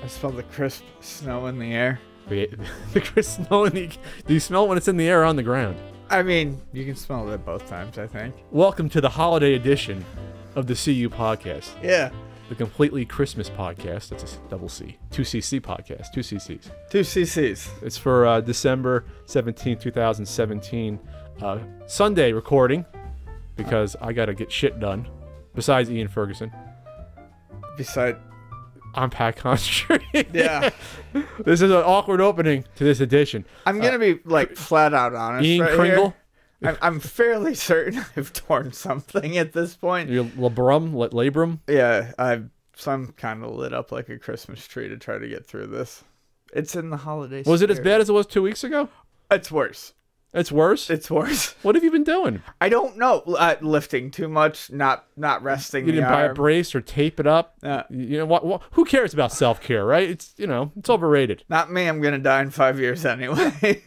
I smell the crisp snow in the air. The crisp snow in the... Do you smell it when it's in the air or on the ground? I mean, you can smell it at both times, I think. Welcome to the holiday edition of the CU podcast. Yeah. The completely Christmas podcast. That's a double C. 2CC podcast. 2 CCs. 2 CCs. It's for December 17, 2017. Sunday recording because I got to get shit done. Besides Ian Ferguson. I'm Pat Constantine. Yeah. This is an awkward opening to this edition. I'm going to be like flat out honest. Ian right Kringle. Here. I'm fairly certain I've torn something at this point. Your labrum? Yeah, I'm kind of lit up like a Christmas tree to try to get through this. It's in the holidays. Was it as bad as it was 2 weeks ago? It's worse. It's worse? It's worse. What have you been doing? I don't know. Lifting too much, not resting. You didn't buy a brace or tape it up? You know what? Who cares about self-care, right? It's overrated. Not me. I'm going to die in 5 years anyway.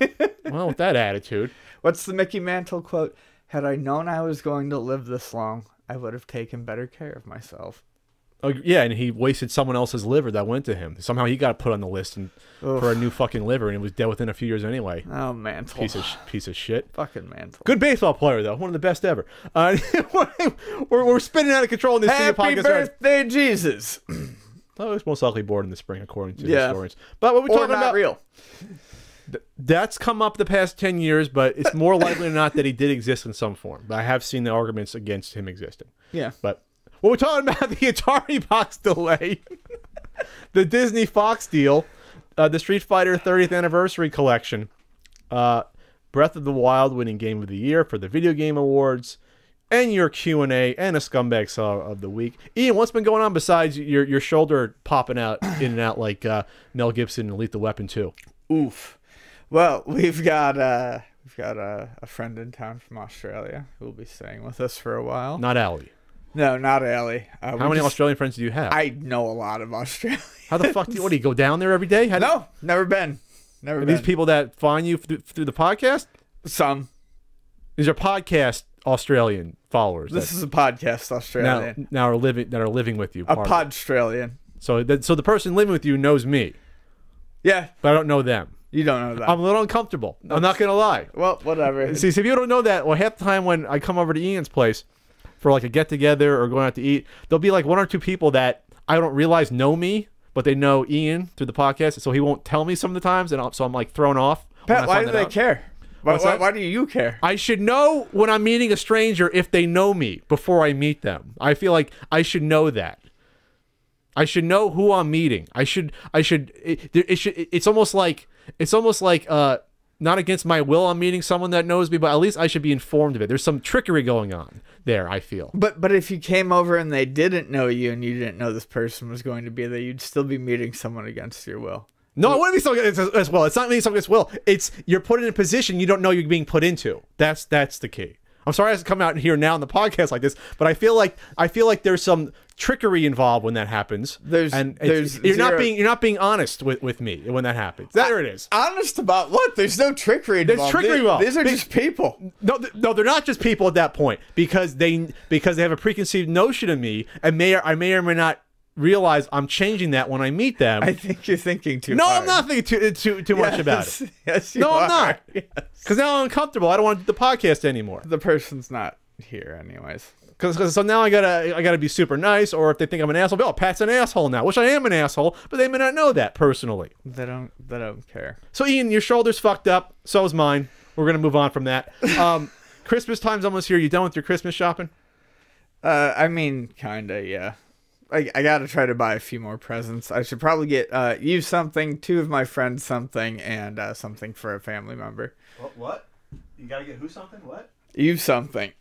Well, with that attitude. What's the Mickey Mantle quote? Had I known I was going to live this long, I would have taken better care of myself. Oh, yeah, and he wasted someone else's liver that went to him. Somehow he got put on the list for a new fucking liver, and it was dead within a few years anyway. Oh, Mantle. Piece of shit. Fucking Mantle. Good baseball player, though. One of the best ever. We're spinning out of control in this Happy podcast. birthday, Jesus. Oh, it's most likely born in the spring, according to the historians. But what we're talking not about... real. That's come up the past 10 years, but it's more likely than not that he did exist in some form. But I have seen the arguments against him existing. Yeah. But what we're talking about, the Ataribox delay, the Disney Fox deal, the Street Fighter 30th Anniversary Collection, Breath of the Wild winning Game of the Year for the Video Game Awards, and your Q&A, and a Scumbag Saw of the Week. Ian, what's been going on besides your shoulder popping out in and out like Mel Gibson in Lethal Weapon 2? Oof. Well, we've got a friend in town from Australia who will be staying with us for a while. Not Allie. No, not Allie. How many Australian friends do you have? I know a lot of Australians. How the fuck do you go down there every day? No, never been. Never been. These people that find you through the podcast? Some. These are podcast Australian followers. This is a podcast Australian. Now are living with you. A Podstralian. So the person living with you knows me. Yeah. But I don't know them. You don't know that. I'm a little uncomfortable. I'm not going to lie. Well, whatever. See, if you don't know that, well, half the time when I come over to Ian's place for like a get-together or going out to eat, there'll be like one or two people that I don't realize know me, but they know Ian through the podcast, so he won't tell me some of the times, and so I'm like thrown off. Pat, why do they care? Why do you care? I should know when I'm meeting a stranger if they know me before I meet them. I feel like I should know that. I should know who I'm meeting. It's almost like not against my will I'm meeting someone that knows me, but at least I should be informed of it. There's some trickery going on there, I feel. But if you came over and they didn't know you and you didn't know this person was going to be there, you'd still be meeting someone against your will. No, it wouldn't be something as well. It's not meeting something as well. It's you're put in a position you don't know you're being put into. That's the key. I'm sorry I have to come out here now in the podcast like this, but I feel like there's some trickery involved when that happens. You're not being honest with me when that happens. There it is. Honest about what? There's no trickery involved. There's trickery involved. These are just people. No, they're not just people at that point because they have a preconceived notion of me, and I may or may not realize I'm changing that when I meet them. I think you're thinking too No, hard. I'm not thinking too much about it. Yes, you are. I'm not. Yes. Because now I'm uncomfortable. I don't want to do the podcast anymore. The person's not here anyways. So now I gotta be super nice, or if they think I'm an asshole, Pat's an asshole now, which I am an asshole, but they may not know that personally. They don't care. So Ian, your shoulder's fucked up. So is mine. We're gonna move on from that. Christmas time's almost here. You done with your Christmas shopping? I mean, kinda, yeah. I gotta try to buy a few more presents. I should probably get you something, two of my friends something, and something for a family member. What? You gotta get who something? What? You something.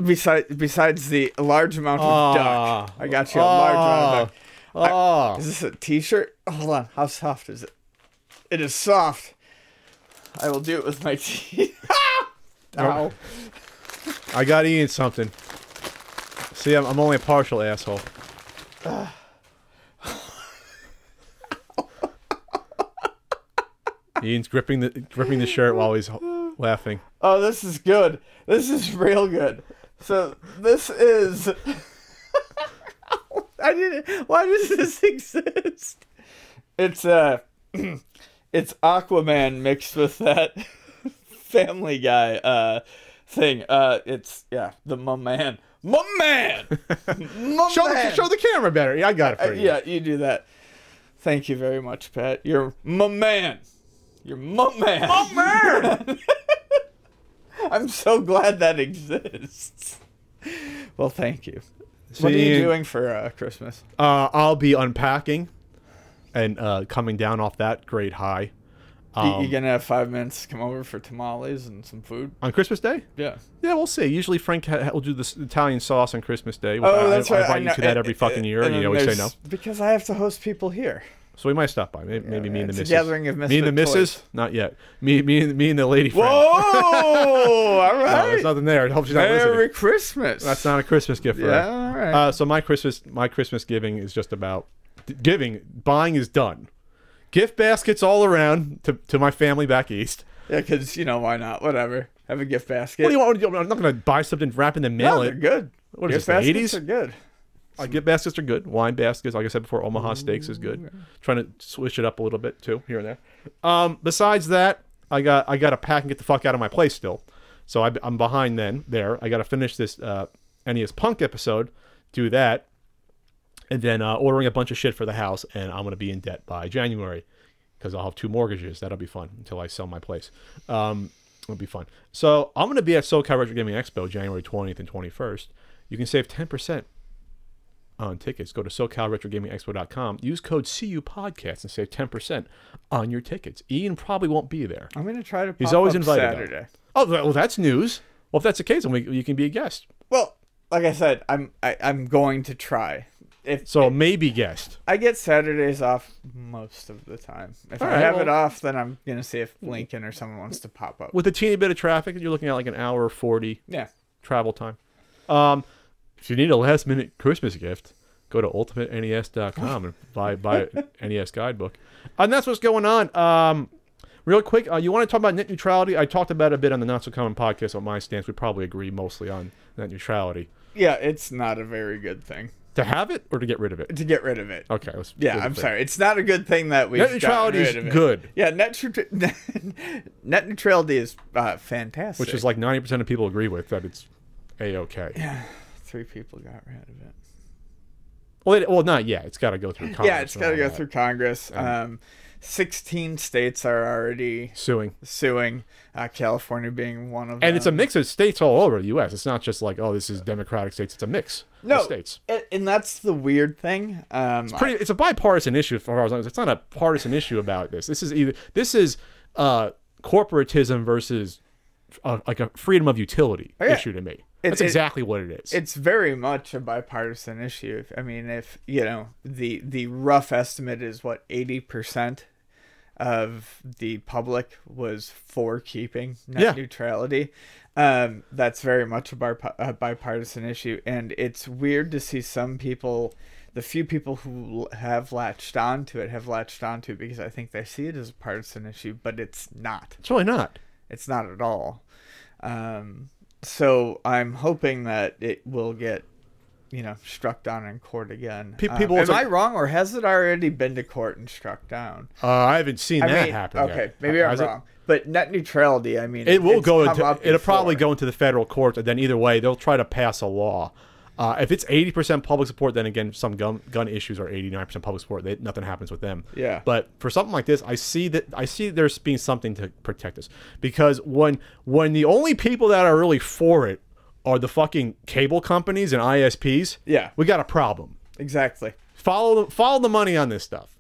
Besides the large amount of duck. I got you a large amount of duck. Is this a t-shirt? Hold on. How soft is it? It is soft. I will do it with my teeth. Ow. I got Ian something. See, I'm only a partial asshole. Ian's gripping the shirt while he's laughing. Oh, this is good. This is real good. So this is. I didn't. Why does this exist? It's it's Aquaman mixed with that Family Guy thing. It's the my man. My man. Show the camera better. Yeah, I got it for you. Yeah, you do that. Thank you very much, Pat. You're my man. You're my man. My man. I'm so glad that exists. Well, thank you. What are you doing for Christmas? I'll be unpacking and coming down off that great high. You gonna have 5 minutes to come over for tamales and some food on Christmas Day? Yeah, we'll see. Usually Frank will do this Italian sauce on Christmas Day. That's right. I invite you to that every fucking year, and you always say no. Because I have to host people here. So we might stop by. Maybe me and the missus. Gathering of misfit me and the missus? Toys. Not yet. Me and the lady friend. Whoa! All right. No, there's nothing there. I hope she's not listening. Merry Christmas. That's not a Christmas gift for her. Yeah, all right. So my Christmas giving is just about giving. Buying is done. Gift baskets all around to my family back east. Yeah, because, why not? Whatever. Have a gift basket. What do you want? I'm not going to buy something, wrap it, and mail they're it. Good. What is gift this, the baskets 80s? are good. Gift baskets are good. Wine baskets, like I said before, Omaha Steaks is good. Trying to switch it up a little bit, too, here and there. Besides that, I got to pack and get the fuck out of my place still. So I'm behind there. I got to finish this NES Punk episode, do that, and then ordering a bunch of shit for the house, and I'm going to be in debt by January. Because I'll have 2 mortgages. That'll be fun until I sell my place. It'll be fun. So I'm going to be at SoCal Retro Gaming Expo January 20th and 21st. You can save 10% on tickets. Go to SoCalRetroGamingExpo.com. Use code CUPodcast and save 10% on your tickets. Ian probably won't be there. I'm going to try to pop He's always up invited. Saturday. Oh, well, that's news. Well, if that's the case, then you can be a guest. Well, like I said, I'm going to try. Maybe guest. I get Saturdays off most of the time. If I have it off, then I'm going to see if Lincoln or someone wants to pop up. With a teeny bit of traffic, you're looking at like an hour 40 travel time. If you need a last-minute Christmas gift, go to ultimatenes.com and buy an NES guidebook. And that's what's going on. Real quick, you want to talk about net neutrality? I talked about it a bit on the Not So Common podcast on my stance. We probably agree mostly on net neutrality. Yeah, it's not a very good thing. To have it or to get rid of it? To get rid of it. Okay. I'm sorry. It's not a good thing that we've net neutrality gotten rid of is good. Yeah, net neutrality is fantastic. Which is like 90% of people agree with that it's A-okay. Yeah, 3 people got rid of it. Well, not yet. It's got to go through Congress. Yeah, it's got to go through Congress. 16 states are already suing. California being one of them. And it's a mix of states all over the U.S. It's not just like, this is Democratic states. It's a mix of states. And that's the weird thing. It's a bipartisan issue for as long as it's not a partisan issue about this. This is corporatism versus like a freedom of utility issue to me. That's exactly what it is. It's very much a bipartisan issue. I mean, if the rough estimate is 80% of the public was for keeping net neutrality. That's very much a bipartisan issue, and it's weird to see some people, the few people who have latched onto it, because I think they see it as a partisan issue, but it's not. It's really not. It's not at all. So I'm hoping that it will get, struck down in court again. Am I wrong, or has it already been to court and struck down? I haven't seen that happen yet. Okay, maybe I'm wrong. But net neutrality, I mean, it'll probably go into the federal courts, and then either way, they'll try to pass a law. If it's 80% public support, then again, some gun issues are 89% public support. Nothing happens with them. Yeah. But for something like this, I see there's being something to protect us, because when the only people that are really for it are the fucking cable companies and ISPs, we got a problem. Exactly. Follow the money on this stuff.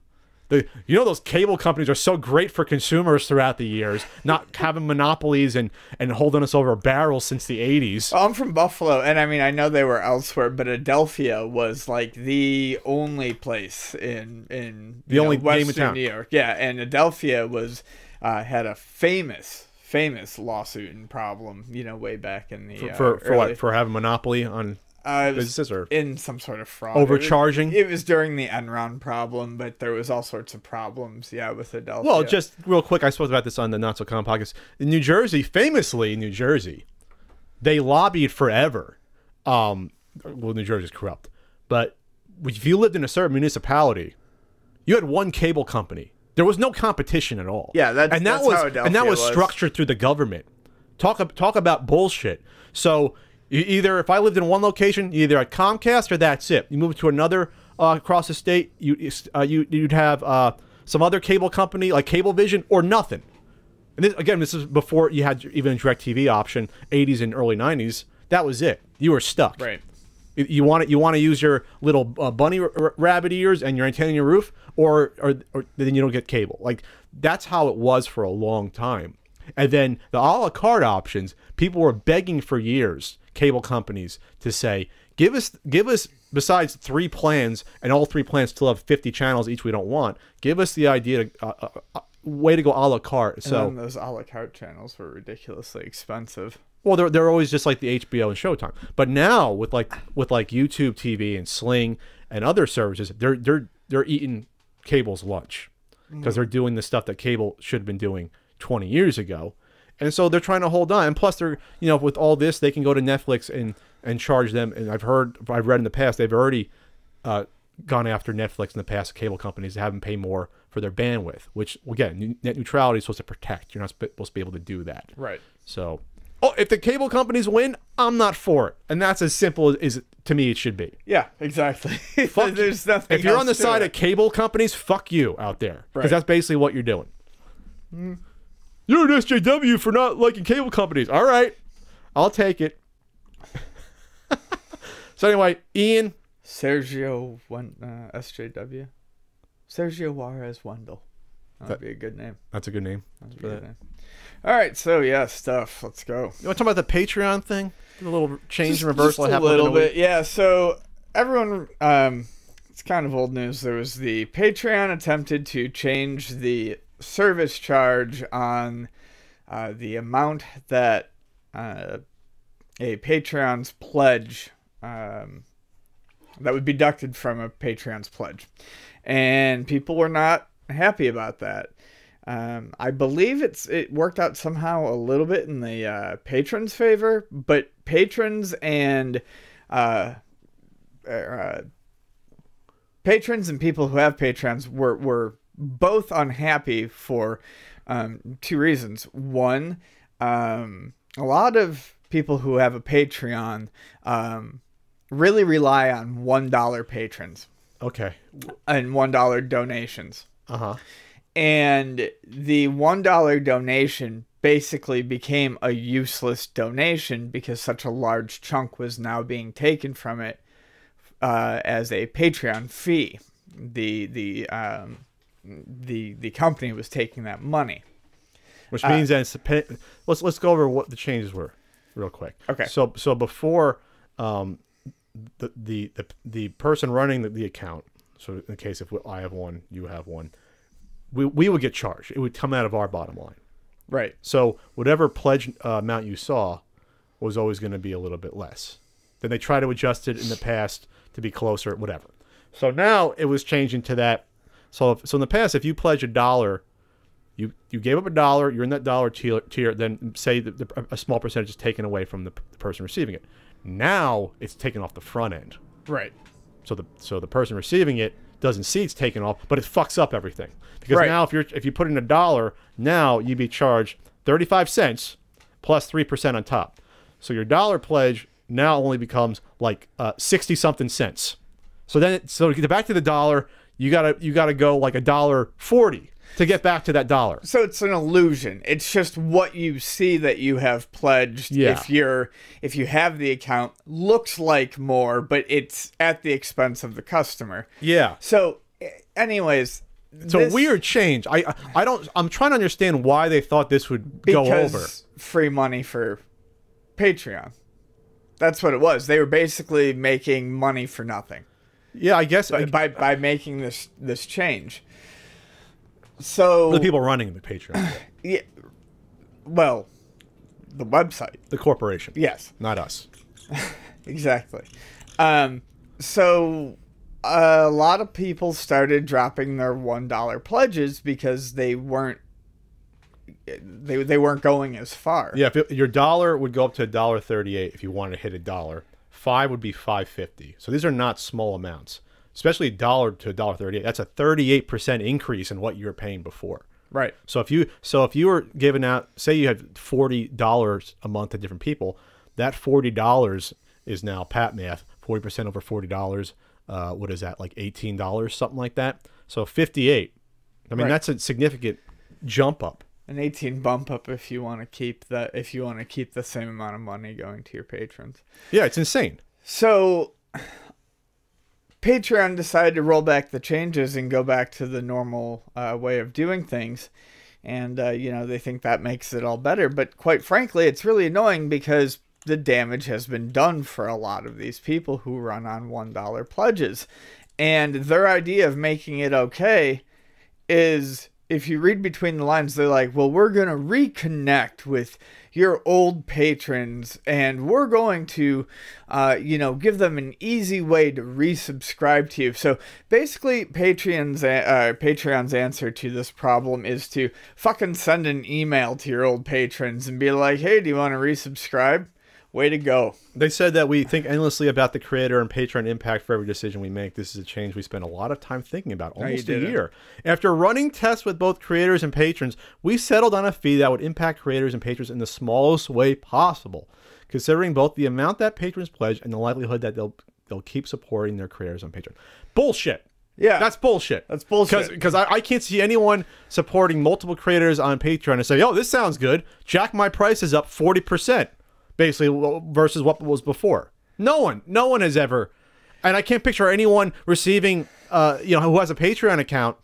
Those cable companies are so great for consumers throughout the years, not having monopolies and holding us over barrels since the 80s. Well, I'm from Buffalo, and I mean, I know they were elsewhere, but Adelphia was like the only place in the only Western game in town. New York. Yeah, and Adelphia was had a famous lawsuit and problem, way back in the for having monopoly on businesses or in some sort of fraud, overcharging. It was during the Enron problem, but there was all sorts of problems with Adelphia. Well, just real quick, I spoke about this on the Not So Common podcast. In New Jersey, they lobbied forever. New Jersey's corrupt, but if you lived in a certain municipality, you had one cable company. There was no competition at all. Yeah, that's how Adelphia was structured through the government. Talk about bullshit. So either if I lived in one location, you either had Comcast or that's it. You move to another across the state, you'd have some other cable company like Cablevision or nothing. And this is before you had even a DirecTV option, 80s and early 90s. That was it. You were stuck. Right. You want to use your little bunny rabbit ears and your antenna on your roof, or then you don't get cable. Like, that's how it was for a long time. And then the a la carte options, people were begging for years, cable companies, to say, give us besides 3 plans, and all 3 plans still have 50 channels each we don't want. Give us the idea way to go a la carte. So those a la carte channels were ridiculously expensive. Well, they're always just like the HBO and Showtime. But now with like YouTube TV and Sling and other services, they're eating cable's lunch because they're doing the stuff that cable should have been doing 20 years ago. And so they're trying to hold on. And plus they're, with all this, they can go to Netflix and charge them. And I've read in the past, they've already gone after Netflix in the past, cable companies, to have them pay more for their bandwidth, which, again, net neutrality is supposed to protect. You're not supposed to be able to do that. Right. So, if the cable companies win, I'm not for it. And that's as simple as to me it should be. Yeah, exactly. Fuck There's nothing if you're else on the to side it. of cable companies, fuck you out there. Because Right. that's basically what you're doing. You're an SJW for not liking cable companies. All right. I'll take it. So anyway, Ian. Sergio SJW. Sergio Juarez Wendell. That'd be a good name. That's a good name. That'd be a good name. All right, so yeah, stuff. Let's go. You want to talk about the Patreon thing? A little change and Just reversal. a little bit, yeah. So everyone, it's kind of old news. There was the Patreon attempted to change the service charge on the amount that a Patreon's pledge that would be deducted from a Patreon's pledge, and people were not happy about that. I believe it worked out somehow a little bit in the patrons' favor, but patrons and people who have patrons were both unhappy for 2 reasons. One, a lot of people who have a Patreon really rely on $1 patrons. Okay. And $1 donations. Uh-huh. And the $1 donation basically became a useless donation because such a large chunk was now being taken from it as a Patreon fee. The company was taking that money, which means that let's go over what the changes were real quick. Okay. So before the person running the account, so in the case if I have one, you have one, we would get charged. It would come out of our bottom line. Right. So whatever pledge amount you saw was always going to be a little bit less. Then they try to adjust it in the past to be closer, whatever. So now it was changing to that. So in the past, if you pledge $1, you gave up $1, you're in that dollar tier, then say that a small percentage is taken away from the person receiving it. Now it's taken off the front end. Right. So the person receiving it doesn't see it's taken off, but it fucks up everything. Because now if you put in $1, now you'd be charged 35 cents plus 3% on top. So your dollar pledge now only becomes like 60 something cents. So to get back to the dollar, you gotta go like $1.40 to get back to that dollar. So it's an illusion. It's just what you see that you have pledged. Yeah. If you have the account, looks like more, but it's at the expense of the customer. Yeah. So, anyways, it's a weird change. I'm trying to understand why they thought this would go over. Free money for Patreon. That's what it was. They were basically making money for nothing. Yeah, I guess by making this change. So the people running the Patreon. Yeah. Well, the website. The corporation. Yes. Not us. Exactly. So a lot of people started dropping their $1 pledges because they weren't going as far. Yeah, your dollar would go up to $1.38 if you wanted to hit $1. $5 would be $5.50. So these are not small amounts. especially $1 to $1.38. That's a 38% increase in what you were paying before. Right. So if you were giving out, say you had $40 a month to different people, that $40 is now pat math, 40% over $40. What is that, like $18, something like that? So 58. I mean, that's a significant jump up. An 18 bump up if you want to keep the same amount of money going to your patrons. Yeah, it's insane. So Patreon decided to roll back the changes and go back to the normal way of doing things. And, they think that makes it all better. But quite frankly, it's really annoying because the damage has been done for a lot of these people who run on $1 pledges. And their idea of making it okay is, if you read between the lines, they're like, well, we're going to reconnect with your old patrons, and we're going to, give them an easy way to resubscribe to you. So basically, Patreon's answer to this problem is to fucking send an email to your old patrons and be like, hey, do you want to resubscribe? Way to go. They said that we think endlessly about the creator and patron impact for every decision we make. This is a change we spend a lot of time thinking about, almost a year. After running tests with both creators and patrons, we settled on a fee that would impact creators and patrons in the smallest way possible, considering both the amount that patrons pledge and the likelihood that they'll keep supporting their creators on Patreon. Bullshit. Yeah. That's bullshit. That's bullshit. Because I can't see anyone supporting multiple creators on Patreon and say, oh, this sounds good. Jack my prices up 40%. Basically, versus what was before. No one has ever, and I can't picture anyone receiving, who has a Patreon account,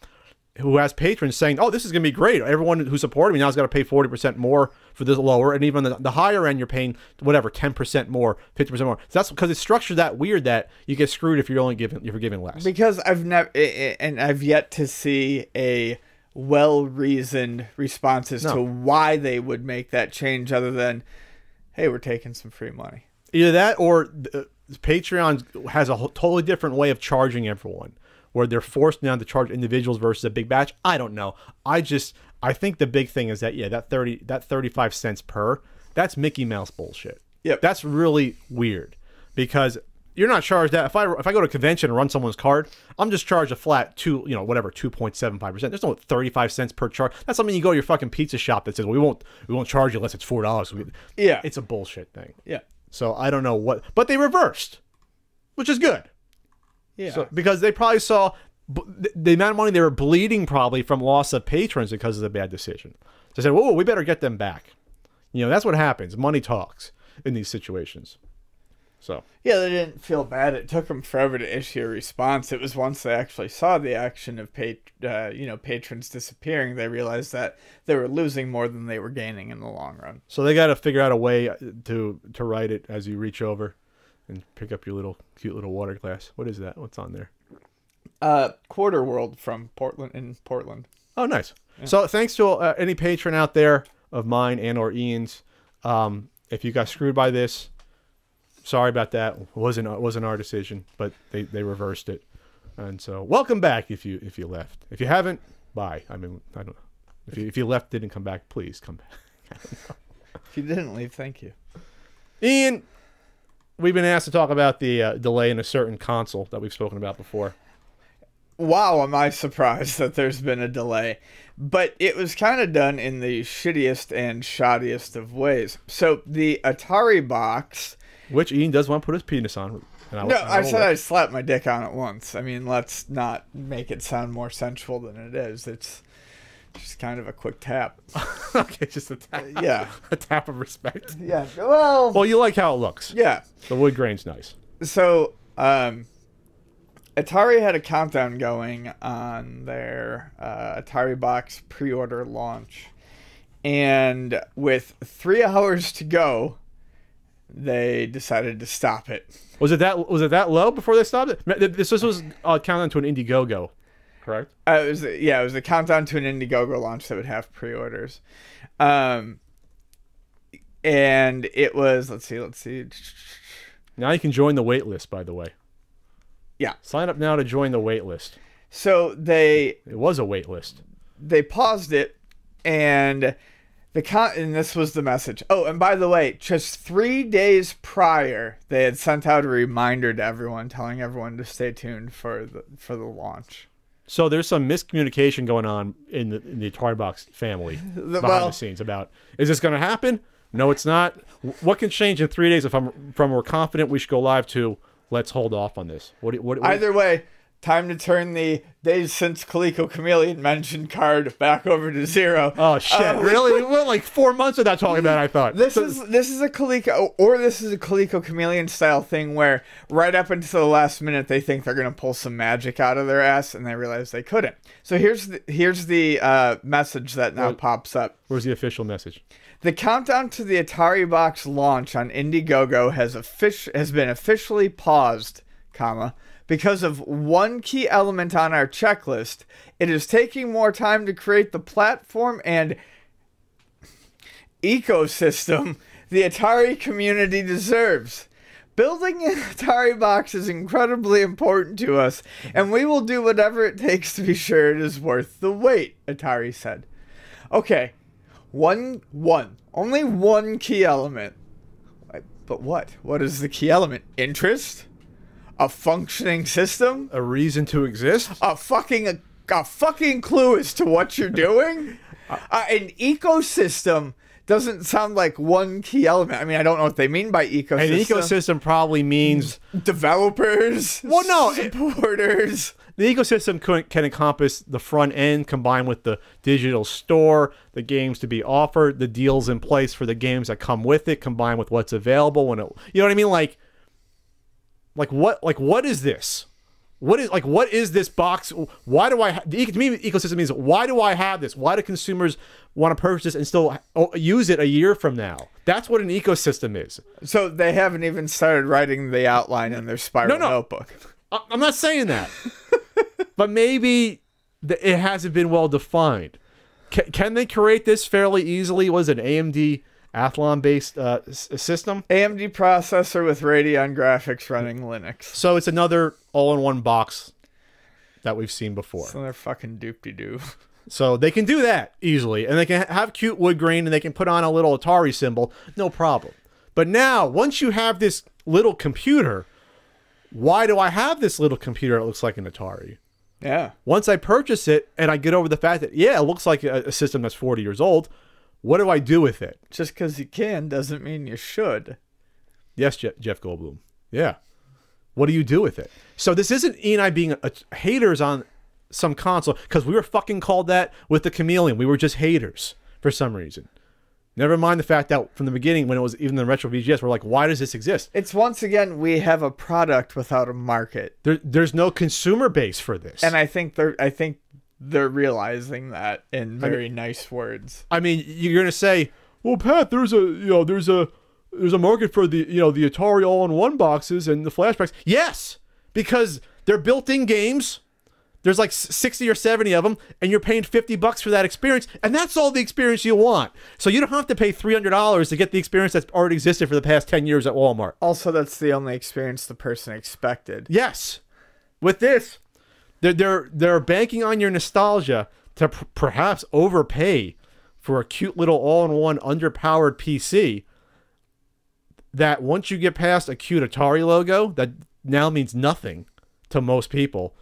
who has patrons saying, "Oh, this is going to be great. Everyone who supported me now has got to pay 40% more for this lower, and even the higher end, you're paying whatever 10% more, 50% more." So that's because it's structured that weird that you get screwed if you're giving less. Because I've yet to see a well-reasoned response as to why they would make that change, other than, hey, we're taking some free money. Either that, or Patreon has a totally different way of charging everyone, where they're forced now to charge individuals versus a big batch. I don't know. I think the big thing is that, that 35 cents per, that's Mickey Mouse bullshit. Yep. That's really weird, because you're not charged that. If I go to a convention and run someone's card, I'm just charged a flat 2.75%. There's no 35 cents per charge. That's something you go to your fucking pizza shop that says, well, we won't charge you unless it's $4. Yeah. It's a bullshit thing. Yeah. So I don't know what, but they reversed, which is good. Yeah. So, because they probably saw the amount of money they were bleeding probably from loss of patrons because of the bad decision. So they said, whoa, we better get them back. That's what happens. Money talks in these situations. So yeah, they didn't feel bad. It took them forever to issue a response. It was once they actually saw the action of patrons disappearing, they realized that they were losing more than they were gaining in the long run. So they got to figure out a way to write it as you reach over and pick up your cute little water glass. What is that? What's on there? Quarter World from Portland. Oh, nice. Yeah. So thanks to any patron out there of mine and or Ian's. If you got screwed by this, sorry about that. It wasn't our decision, but they reversed it. And so welcome back if you left. If you haven't, bye. I mean, I don't know. If you left, didn't come back, please come back. If you didn't leave, thank you. Ian, we've been asked to talk about the delay in a certain console that we've spoken about before. Wow, am I surprised that there's been a delay. But it was kind of done in the shittiest and shoddiest of ways. So the Ataribox, which Ian does want to put his penis on. I said I'd slap my dick on it once. I mean, let's not make it sound more sensual than it is. It's just kind of a quick tap. Okay, just a tap. Yeah. A tap of respect. Yeah, well, you like how it looks. Yeah. The wood grain's nice. So, Atari had a countdown going on their Ataribox pre-order launch. And with 3 hours to go, they decided to stop it. Was it that low before they stopped it? This was a countdown to an Indiegogo, correct? It was a countdown to an Indiegogo launch that would have pre-orders. And it was, let's see. Now you can join the wait list, by the way. Yeah. Sign up now to join the wait list. So it was a wait list. They paused it, and And this was the message. Oh, and by the way, just 3 days prior, they had sent out a reminder to everyone, telling everyone to stay tuned for the launch. So there's some miscommunication going on in the Ataribox family behind the scenes about, is this going to happen? No, it's not. What can change in 3 days if we're confident we should go live to, let's hold off on this? Either way, time to turn the days since Coleco Chameleon mentioned card back over to 0. Oh, shit. Really? It went like 4 months without talking about it, I thought. This is a Coleco Chameleon style thing where right up until the last minute they think they're going to pull some magic out of their ass and they realize they couldn't. So here's the message that now pops up. Where's the official message? The countdown to the Ataribox launch on Indiegogo has been officially paused, because of one key element on our checklist. It is taking more time to create the platform and ecosystem the Atari community deserves. Building an Ataribox is incredibly important to us, and we will do whatever it takes to be sure it is worth the wait, Atari said. Okay, only one key element. But what? What is the key element? Interest? A functioning system? A reason to exist? A fucking clue as to what you're doing? An ecosystem doesn't sound like one key element. I mean, I don't know what they mean by ecosystem. An ecosystem probably means developers. Well, no, supporters. The ecosystem can encompass the front end combined with the digital store, the games to be offered, the deals in place for the games that come with it, combined with what's available when it. You know what I mean? Like what is this? What is this box? Why do I? To me, the ecosystem means why do I have this? Why do consumers want to purchase this and still use it a year from now? That's what an ecosystem is. So they haven't even started writing the outline in their spiral notebook. I'm not saying that, but maybe it hasn't been well defined. Can they create this fairly easily? Was it an AMD Athlon-based system? AMD processor with Radeon graphics running Linux. So it's another all-in-one box that we've seen before. So they're fucking doop-de-doo. So they can do that easily, and they can have cute wood grain, and they can put on a little Atari symbol, no problem. But now, once you have this little computer, why do I have this little computer that looks like an Atari? Yeah. Once I purchase it, and I get over the fact that, yeah, it looks like a system that's 40 years old, what do I do with it? Just because you can doesn't mean you should. Yes, Jeff Goldblum. Yeah. What do you do with it? So this isn't E and I being haters on some console, because we were fucking called that with the Chameleon. We were just haters for some reason. Never mind the fact that from the beginning, when it was even the retro VGS, we're like, why does this exist? It's once again, we have a product without a market. There's no consumer base for this. And I think they're realizing that in very nice words. I mean, you're gonna say, well, Pat, there's a market for the the Atari all-in-one boxes and the flashbacks. Yes, because they're built-in games. There's like 60 or 70 of them, and you're paying $50 for that experience, and that's all the experience you want. So you don't have to pay $300 to get the experience that's already existed for the past 10 years at Walmart. Also, that's the only experience the person expected. Yes. With this, they're banking on your nostalgia to perhaps overpay for a cute little all-in-one underpowered PC that once you get past a cute Atari logo that now means nothing to most people,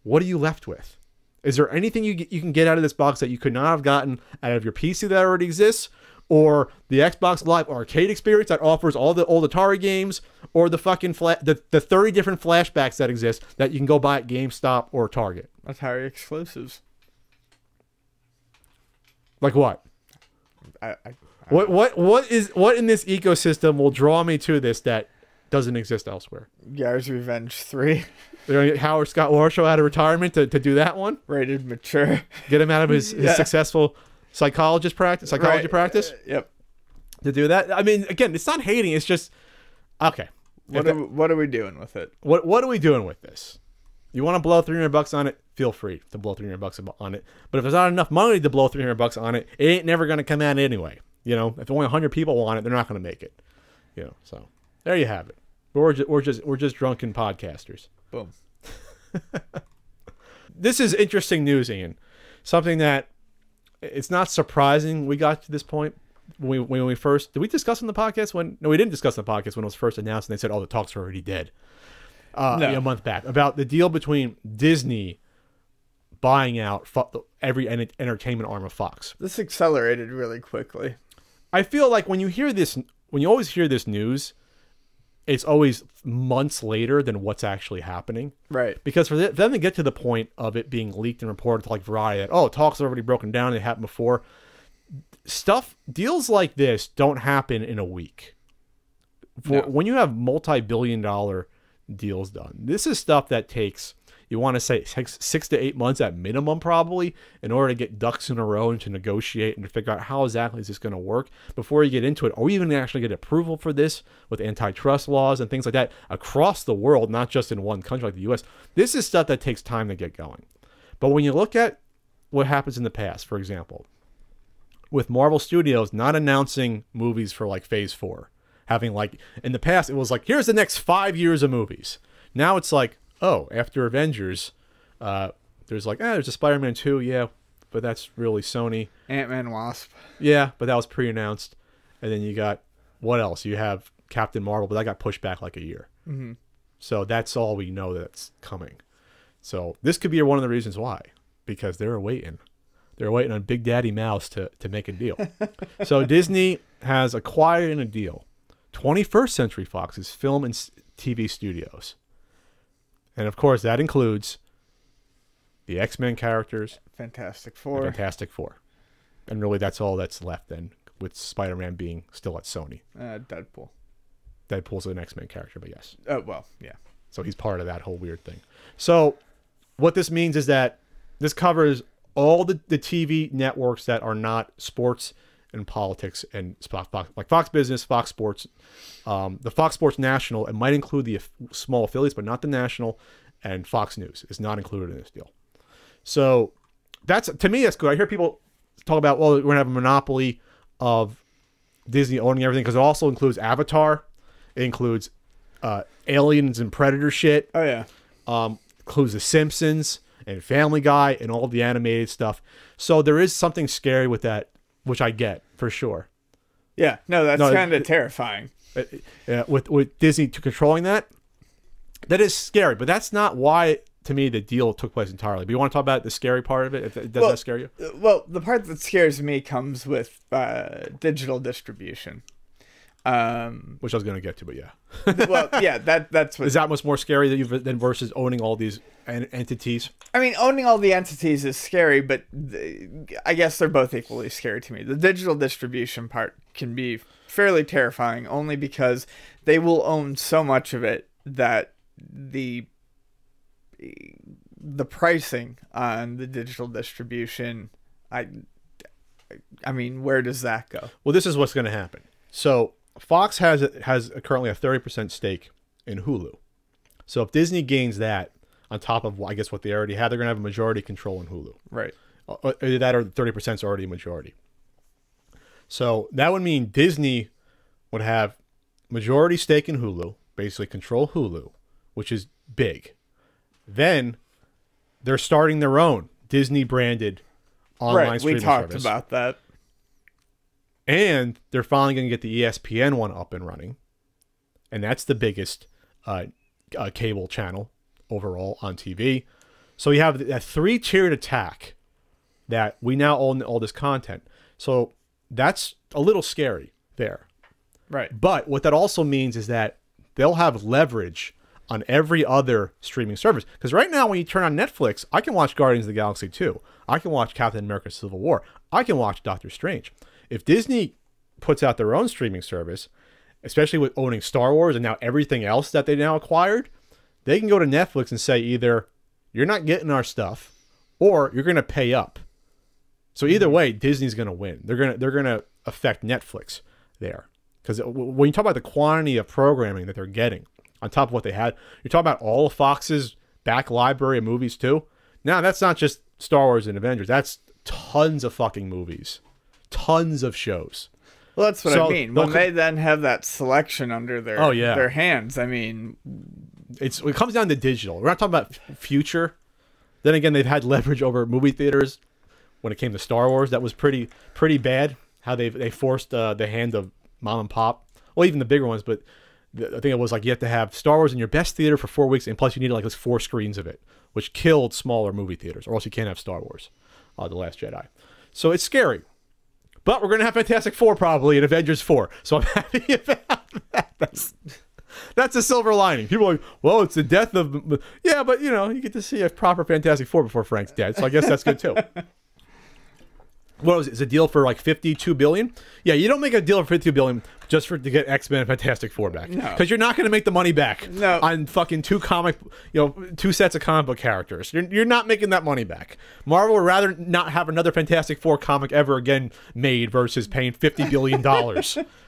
what are you left with? Is there anything you can get out of this box that you could not have gotten out of your PC that already exists, or the Xbox Live Arcade experience that offers all the old Atari games, or the fucking the 30 different flashbacks that exist that you can go buy at GameStop or Target? Atari exclusives. Like what? What in this ecosystem will draw me to this that doesn't exist elsewhere? Yar's Revenge 3. Howard Scott Warshaw out of retirement to do that one. Rated mature. Get him out of his successful psychology practice. Yep. To do that. I mean, again, it's not hating. It's just okay. What are we doing with it? What are we doing with this? You want to blow $300 on it? Feel free to blow $300 on it. But if there's not enough money to blow $300 on it, it ain't never going to come out anyway. If only 100 people want it, they're not going to make it. So there you have it. We're just drunken podcasters. Boom. This is interesting news, Ian. Something that it's not surprising we got to this point. When we first, did we discuss on the podcast no, we didn't discuss on the podcast when it was first announced, and they said, "Oh, the talks are already dead." No. A month back about the deal between Disney buying out every entertainment arm of Fox. This accelerated really quickly. I feel like when you always hear this news, it's always months later than what's actually happening. Right. Because for them to get to the point of it being leaked and reported to like Variety that, oh, talks are already broken down, it happened before. Deals like this don't happen in a week. When you have multi-billion-dollar deals done, this is stuff that takes, you want to say 6 to 8 months at minimum, probably, in order to get ducks in a row and to negotiate and to figure out how exactly is this going to work before you get into it. Are we even going to actually get approval for this with antitrust laws and things like that across the world, not just in one country like the U.S.? This is stuff that takes time to get going. But when you look at what happens in the past, for example, with Marvel Studios not announcing movies for like Phase 4, having like, in the past, it was like, here's the next 5 years of movies. Now it's like, oh, after Avengers, there's like, there's a Spider-Man 2, yeah, but that's really Sony. Ant-Man Wasp. Yeah, but that was pre-announced. And then you got, what else? You have Captain Marvel, but that got pushed back like a year. Mm-hmm. So that's all we know that's coming. So this could be one of the reasons why, because they're waiting. They're waiting on Big Daddy Mouse to make a deal. So Disney has acquired in a deal 21st Century Fox's film and TV studios. And of course, that includes the X-Men characters, Fantastic Four. And really, that's all that's left then, with Spider-Man being still at Sony. Deadpool. Deadpool's an X-Men character, but yes. Oh, well, yeah. So he's part of that whole weird thing. So what this means is that this covers all the TV networks that are not sports and politics and like Fox Business, Fox Sports, the Fox Sports National. It might include the small affiliates, but not the national. And Fox News is not included in this deal. So to me, that's good. I hear people talk about, well, we're going to have a monopoly of Disney owning everything, because it also includes Avatar. It includes Aliens and Predator shit. Oh, yeah. Includes The Simpsons and Family Guy and all the animated stuff. So there is something scary with that, which I get for sure. Yeah, no, that's kind of terrifying. With Disney controlling that is scary. But that's not why, to me, the deal took place entirely. But you want to talk about the scary part of it? Does that scare you? Well, the part that scares me comes with digital distribution. Which I was going to get to, but yeah. Well, yeah, that's what... Is that much more scary than versus owning all these entities? I mean, owning all the entities is scary, but I guess they're both equally scary to me. The digital distribution part can be fairly terrifying, only because they will own so much of it that the pricing on the digital distribution, I mean, where does that go? Well, this is what's going to happen. So Fox has currently a 30% stake in Hulu. So if Disney gains that on top of, I guess, what they already had, they're going to have a majority control in Hulu. Right. That or 30% is already a majority. So that would mean Disney would have majority stake in Hulu, basically control Hulu, which is big. Then they're starting their own Disney branded online streaming service. We talked about that. And they're finally going to get the ESPN one up and running. And that's the biggest cable channel overall on TV. So you have a 3-tiered attack that we now own all this content. So that's a little scary there. Right. But what that also means is that they'll have leverage on every other streaming service. Because right now when you turn on Netflix, I can watch Guardians of the Galaxy 2. I can watch Captain America Civil War. I can watch Doctor Strange. If Disney puts out their own streaming service, especially with owning Star Wars and now everything else that they now acquired, they can go to Netflix and say either you're not getting our stuff or you're going to pay up. So either way, Disney's going to win. They're going to affect Netflix there. Because when you talk about the quantity of programming that they're getting on top of what they had, you're talking about all of Fox's back library of movies too. Now, that's not just Star Wars and Avengers. That's tons of fucking movies. Tons of shows. Well, that's what I mean. When they then have that selection under their hands, I mean... It comes down to digital. We're not talking about future. Then again, they've had leverage over movie theaters when it came to Star Wars. That was pretty bad. How they forced the hand of mom and pop, well, even the bigger ones, but I think it was like you have to have Star Wars in your best theater for 4 weeks, and plus you needed like 4 screens of it, which killed smaller movie theaters, or else you can't have Star Wars, The Last Jedi. So it's scary. But we're going to have Fantastic Four probably in Avengers 4, so I'm happy about that. That's a silver lining. People are like, well, it's the death of... Yeah, but, you get to see a proper Fantastic Four before Frank's dead, so I guess that's good too. What was it? It's a deal for like $52 billion? Yeah, you don't make a deal for $52 billion just to get X-Men and Fantastic Four back. No. Because you're not going to make the money back on fucking 2 sets of comic book characters. You're not making that money back. Marvel would rather not have another Fantastic Four comic ever again made versus paying $50 billion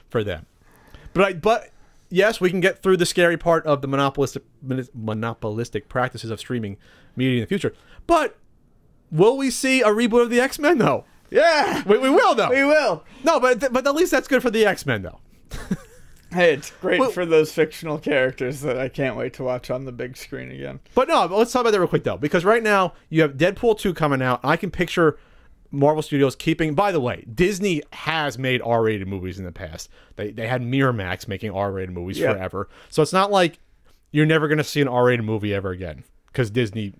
for them. But yes, we can get through the scary part of the monopolistic practices of streaming media in the future. But will we see a reboot of the X-Men, though? Yeah, we will though. We will. No, but at least that's good for the X-Men though. Hey, it's great for those fictional characters that I can't wait to watch on the big screen again. But let's talk about that real quick though, because right now you have Deadpool 2 coming out. I can picture Marvel Studios keeping. By the way, Disney has made R-rated movies in the past. They had Miramax making R-rated movies forever. So it's not like you're never going to see an R-rated movie ever again because Disney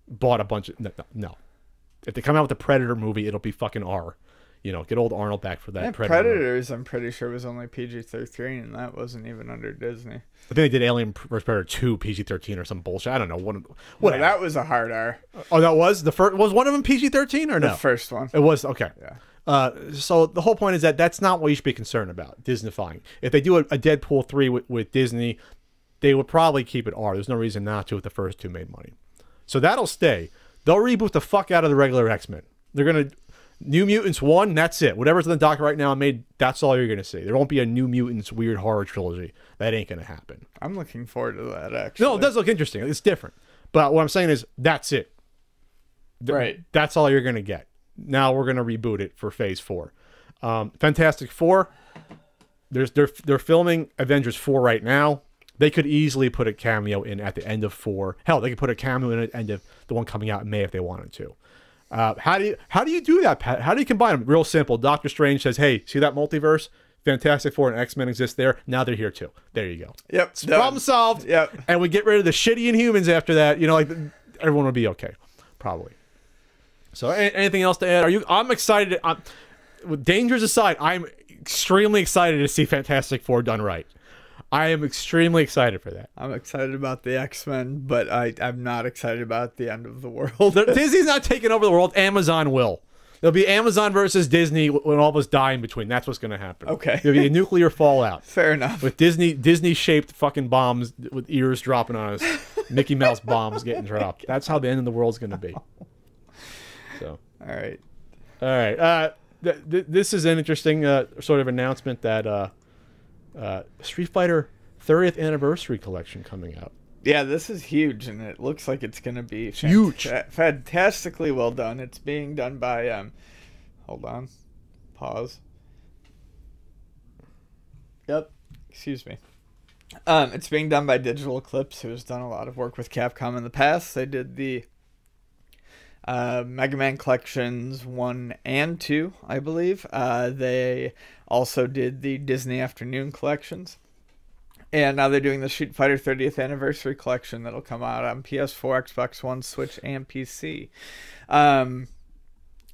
bought a bunch of no. If they come out with a Predator movie, it'll be fucking R. Get old Arnold back for that. Yeah, Predators, I'm pretty sure, was only PG-13, and that wasn't even under Disney. I think they did Alien vs. Predator 2 PG-13 or some bullshit. I don't know. What? No, that was a hard R. Oh, that was? The first? Was one of them PG-13 or no? The first one. It was? Okay. Yeah. So the whole point is that's not what you should be concerned about, Disneyfying. If they do a Deadpool 3 with Disney, they would probably keep it R. There's no reason not to if the first 2 made money. So that'll stay. They'll reboot the fuck out of the regular X-Men. They're going to... New Mutants 1, that's it. Whatever's in the docket right now that's all you're going to see. There won't be a New Mutants weird horror trilogy. That ain't going to happen. I'm looking forward to that, actually. No, it does look interesting. It's different. But what I'm saying is, that's it. Right. That's all you're going to get. Now we're going to reboot it for Phase 4. Fantastic Four, they're filming Avengers 4 right now. They could easily put a cameo in at the end of 4. Hell, they could put a cameo in at the end of the one coming out in May if they wanted to. How do you do that, Pat? How do you combine them? Real simple. Doctor Strange says, hey, see that multiverse? Fantastic Four and X-Men exist there. Now they're here too. There you go. Yep. Problem solved. Yep. And we get rid of the shitty Inhumans after that. Everyone will be okay. Probably. So anything else to add? I'm excited. With dangers aside, I'm extremely excited to see Fantastic Four done right. I am extremely excited for that. I'm excited about the X-Men, but I'm not excited about the end of the world. Disney's not taking over the world. Amazon will. There'll be Amazon versus Disney when all of us die in between. That's what's going to happen. Okay. There'll be a nuclear fallout. Fair enough. With Disney-shaped fucking bombs with ears dropping on us. Mickey Mouse bombs getting dropped. That's how the end of the world's going to be. So. All right. All right. This is an interesting sort of announcement that... Street Fighter 30th Anniversary Collection coming out. Yeah, this is huge, and it looks like it's going to be fantastically well done. It's being done by, hold on, pause. Yep, excuse me. It's being done by Digital Eclipse, who has done a lot of work with Capcom in the past. They did the Mega Man Collections 1 and 2, I believe. They also did the Disney Afternoon Collections. And now they're doing the Street Fighter 30th Anniversary Collection that'll come out on PS4, Xbox One, Switch, and PC.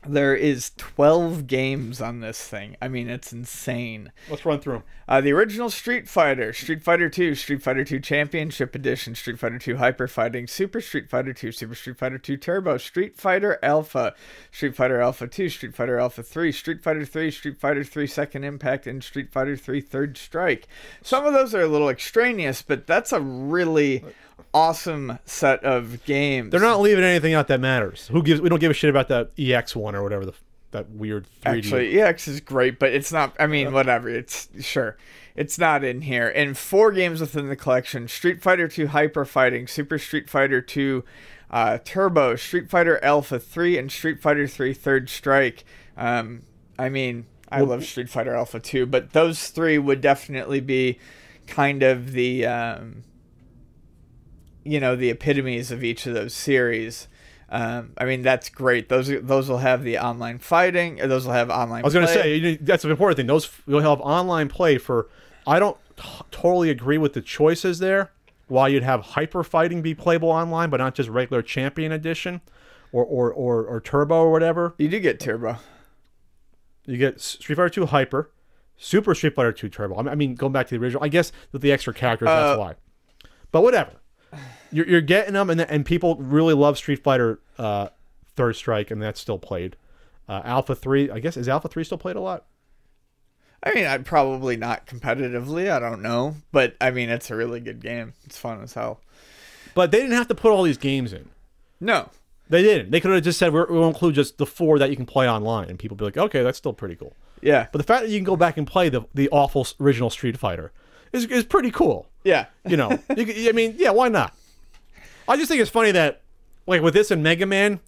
There is 12 games on this thing. I mean, it's insane. Let's run through them. The original Street Fighter, Street Fighter 2, Street Fighter 2 Championship Edition, Street Fighter 2 Hyper Fighting, Super Street Fighter 2, Super Street Fighter 2 Turbo, Street Fighter Alpha, Street Fighter Alpha 2, Street Fighter Alpha 3, Street Fighter 3, Street Fighter 3 Second Impact, and Street Fighter 3 Third Strike. Some of those are a little extraneous, but that's a really awesome set of games. They're not leaving anything out that matters. We don't give a shit about that EX one or whatever that weird 3D. Actually, EX is great, but it's not. I mean, whatever. It's sure. It's not in here. And 4 games within the collection: Street Fighter 2 Hyper Fighting, Super Street Fighter 2 Turbo, Street Fighter Alpha 3, and Street Fighter 3 Third Strike. I mean, I love Street Fighter Alpha 2, but those 3 would definitely be kind of the the epitomes of each of those series. I mean, that's great. Those will have the online fighting. Those will have online. I was going to say that's an important thing. Those will have online play for. I don't totally agree with the choices there. Why you'd have hyper fighting be playable online, but not just regular champion edition, or turbo or whatever. You do get turbo. You get Street Fighter 2 hyper, Super Street Fighter 2 turbo. I mean, going back to the original, I guess with the extra characters, that's why. But whatever. You're getting them, and people really love Street Fighter Third Strike, and that's still played. Alpha 3, I guess, is Alpha 3 still played a lot? I mean, I'd probably not competitively. I don't know. But, I mean, it's a really good game. It's fun as hell. But they didn't have to put all these games in. No. They didn't. They could have just said, we'll include just the 4 that you can play online. And people be like, okay, that's still pretty cool. Yeah. But the fact that you can go back and play the awful original Street Fighter is pretty cool. Yeah. You know, I mean, yeah, why not? I just think it's funny that, like, with this and Mega Man,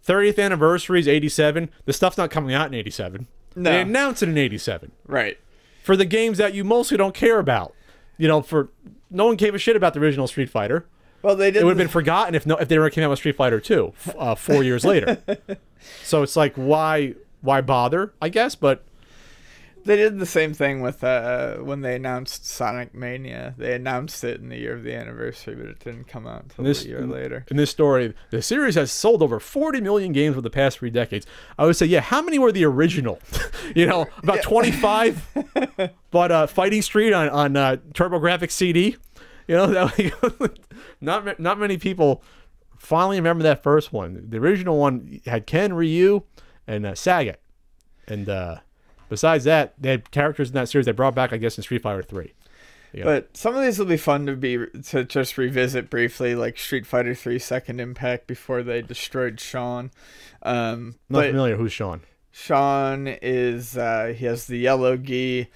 30th anniversary is 87. The stuff's not coming out in 87. No. They announced it in 87. Right. For the games that you mostly don't care about. You know, no one gave a shit about the original Street Fighter. Well, they did. It would have been forgotten if they ever came out with Street Fighter 2 4 years later. So it's like, why bother, I guess, but... They did the same thing with when they announced Sonic Mania. They announced it in the year of the anniversary, but it didn't come out until a year later. In this story, the series has sold over 40 million games over the past 3 decades. I would say, yeah, how many were the original? You know, about 25. But Fighting Street on TurboGrafx CD. You know, not many people finally remember that first one. The original one had Ken, Ryu, and Sagat. And... besides that, they had characters in that series they brought back, I guess, in Street Fighter 3. Yeah. But some of these will be fun to just revisit briefly, like Street Fighter 3 Second Impact before they destroyed Sean. Not familiar. Who's Sean? Sean is he has the yellow gi.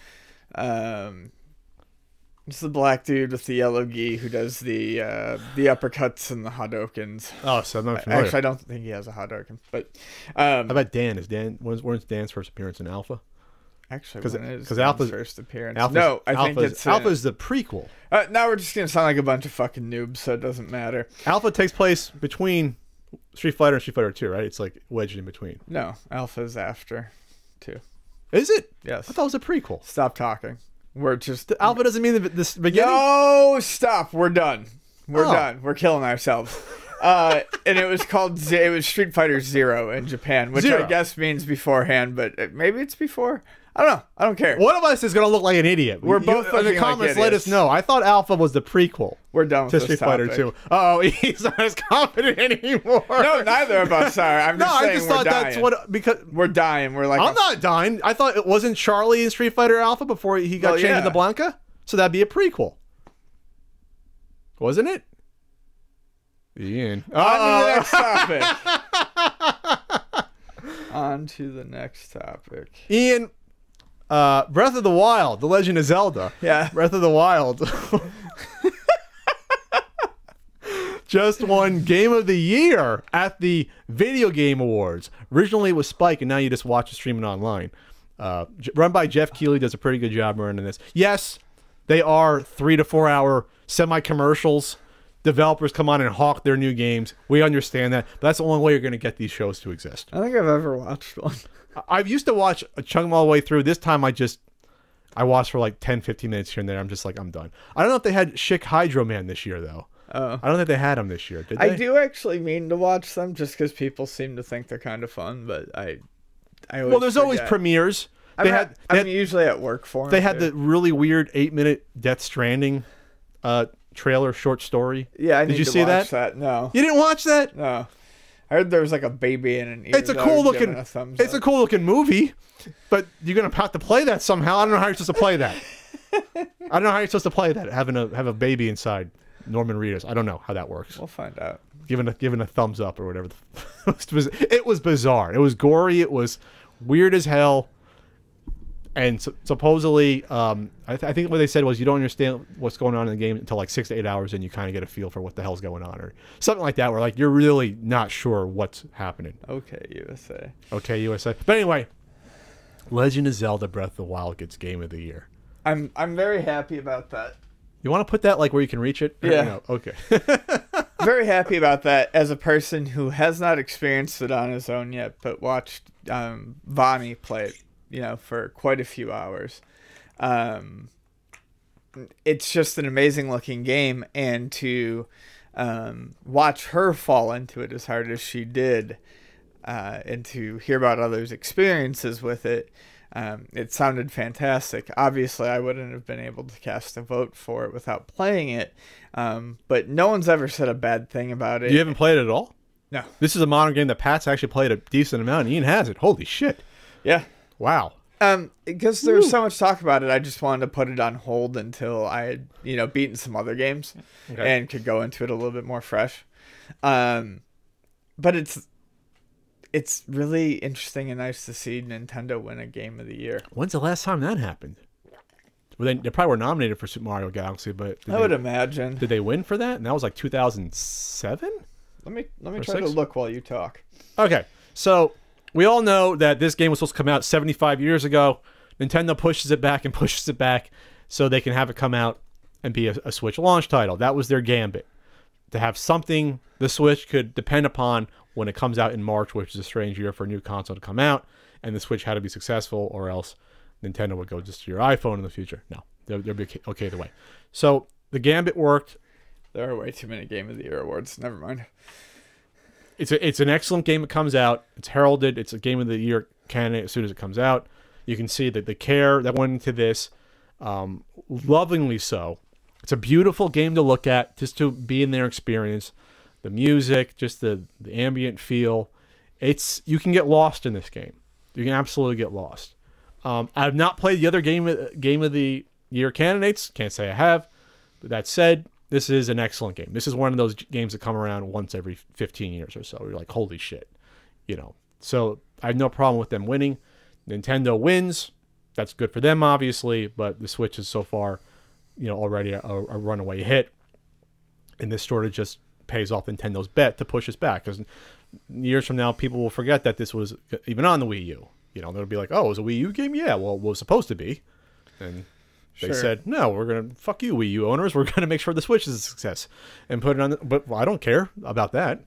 It's the black dude with the yellow gi who does the uppercuts and the Hadokens. Oh, so I'm not familiar. Actually, I don't think he has a Hadoken, but how about Dan? When's Dan's first appearance in Alpha? Actually, because Alpha's first appearance. I think it's Alpha's the prequel. Now we're just gonna sound like a bunch of fucking noobs, so it doesn't matter. Alpha takes place between Street Fighter and Street Fighter 2, right? It's like wedged in between. No, Alpha's after 2. Is it? Yes. I thought it was a prequel. Stop talking. We're just Alpha doesn't mean this beginning. No, stop. We're done. We're done. We're killing ourselves. And it was Street Fighter 0 in Japan, which I guess means beforehand, but maybe it's before. I don't know. I don't care. One of us is going to look like an idiot. We're both in the comments. Let us know. I thought Alpha was the prequel. We're done with to this Street Fighter 2. Oh, he's not as confident anymore. No, neither of us are. I'm just saying I just thought that's what because we're dying. We're like I'm not dying. I thought it wasn't Charlie in Street Fighter Alpha before he got changed into Blanca, so that'd be a prequel, wasn't it? Ian. On to the next topic. Ian. Breath of the Wild, The Legend of Zelda. Yeah. Breath of the Wild. Just won Game of the Year at the Video Game Awards. Originally it was Spike, and now you just watch it streaming online. Run by Jeff Keighley, does a pretty good job running this. Yes, they are 3 to 4 hour semi-commercials. Developers come on and hawk their new games. We understand that, but that's the only way you're going to get these shows to exist. I don't think I've ever watched one. I used to watch a chunk all the way through. This time I watched for like 10, 15 minutes here and there. I'm just like, I'm done. I don't know if they had Chick Hydro Man this year, though. I don't think they had him this year, did they? I do actually mean to watch them just because people seem to think they're kind of fun, but I always there's always premieres. I'm usually at work for them. They had the really weird 8-minute Death Stranding trailer short story. Yeah, did you see that? No. You didn't watch that? No. I heard there was like a baby in an ear. It's a cool looking movie, but you're gonna have to play that somehow. I don't know how you're supposed to play that. I don't know how you're supposed to play that. Have a baby inside Norman Reedus. I don't know how that works. We'll find out. Given a thumbs up or whatever. It was bizarre. It was gory. It was weird as hell. And supposedly, I think what they said was you don't understand what's going on in the game until like 6 to 8 hours, and you kind of get a feel for what the hell's going on, or something like that. Where like you're really not sure what's happening. Okay, USA. Okay, USA. But anyway, Legend of Zelda: Breath of the Wild gets Game of the Year. I'm very happy about that. You want to put that like where you can reach it? Yeah. No? Okay. very happy about that as a person who has not experienced it on his own yet, but watched Vani play it, you know, for quite a few hours. It's just an amazing looking game, and to watch her fall into it as hard as she did, and to hear about others' experiences with it, it sounded fantastic. Obviously, I wouldn't have been able to cast a vote for it without playing it, but no one's ever said a bad thing about it. You haven't played it at all? No. This is a modern game that Pat's actually played a decent amount, and Ian has it. Holy shit. Yeah. Wow. Because there was so much talk about it, I just wanted to put it on hold until I had, you know, beaten some other games and could go into it a little bit more fresh. But it's really interesting and nice to see Nintendo win a Game of the Year. When's the last time that happened? Well, they probably were nominated for Super Mario Galaxy, but I would imagine. Did they win for that? And that was like 2007? Let me try to look while you talk. Okay, so we all know that this game was supposed to come out 75 years ago. Nintendo pushes it back and pushes it back so they can have it come out and be a Switch launch title. That was their gambit. To have something the Switch could depend upon when it comes out in March, which is a strange year for a new console to come out, and the Switch had to be successful, or else Nintendo would go just to your iPhone in the future. No, they'll be okay either way. So the gambit worked. There are way too many Game of the Year awards. Never mind. It's an excellent game. It comes out. It's heralded. It's a Game of the Year candidate as soon as it comes out. You can see that the care that went into this, lovingly so. It's a beautiful game to look at, just to be in their experience. The music, just the ambient feel. You can get lost in this game. You can absolutely get lost. I have not played the other Game of the Year candidates. Can't say I have. But that said, this is an excellent game. This is one of those games that come around once every 15 years or so. You're like, holy shit. You know. So I have no problem with them winning. Nintendo wins. That's good for them, obviously. But the Switch is so far, you know, already a runaway hit. And this sort of just pays off Nintendo's bet to push us back. Because years from now, people will forget that this was even on the Wii U. You know, they'll be like, oh, it was a Wii U game? Yeah, well, it was supposed to be. And they said, no, we're going to, fuck you, Wii U owners. We're going to make sure the Switch is a success. And put it on, but I don't care about that.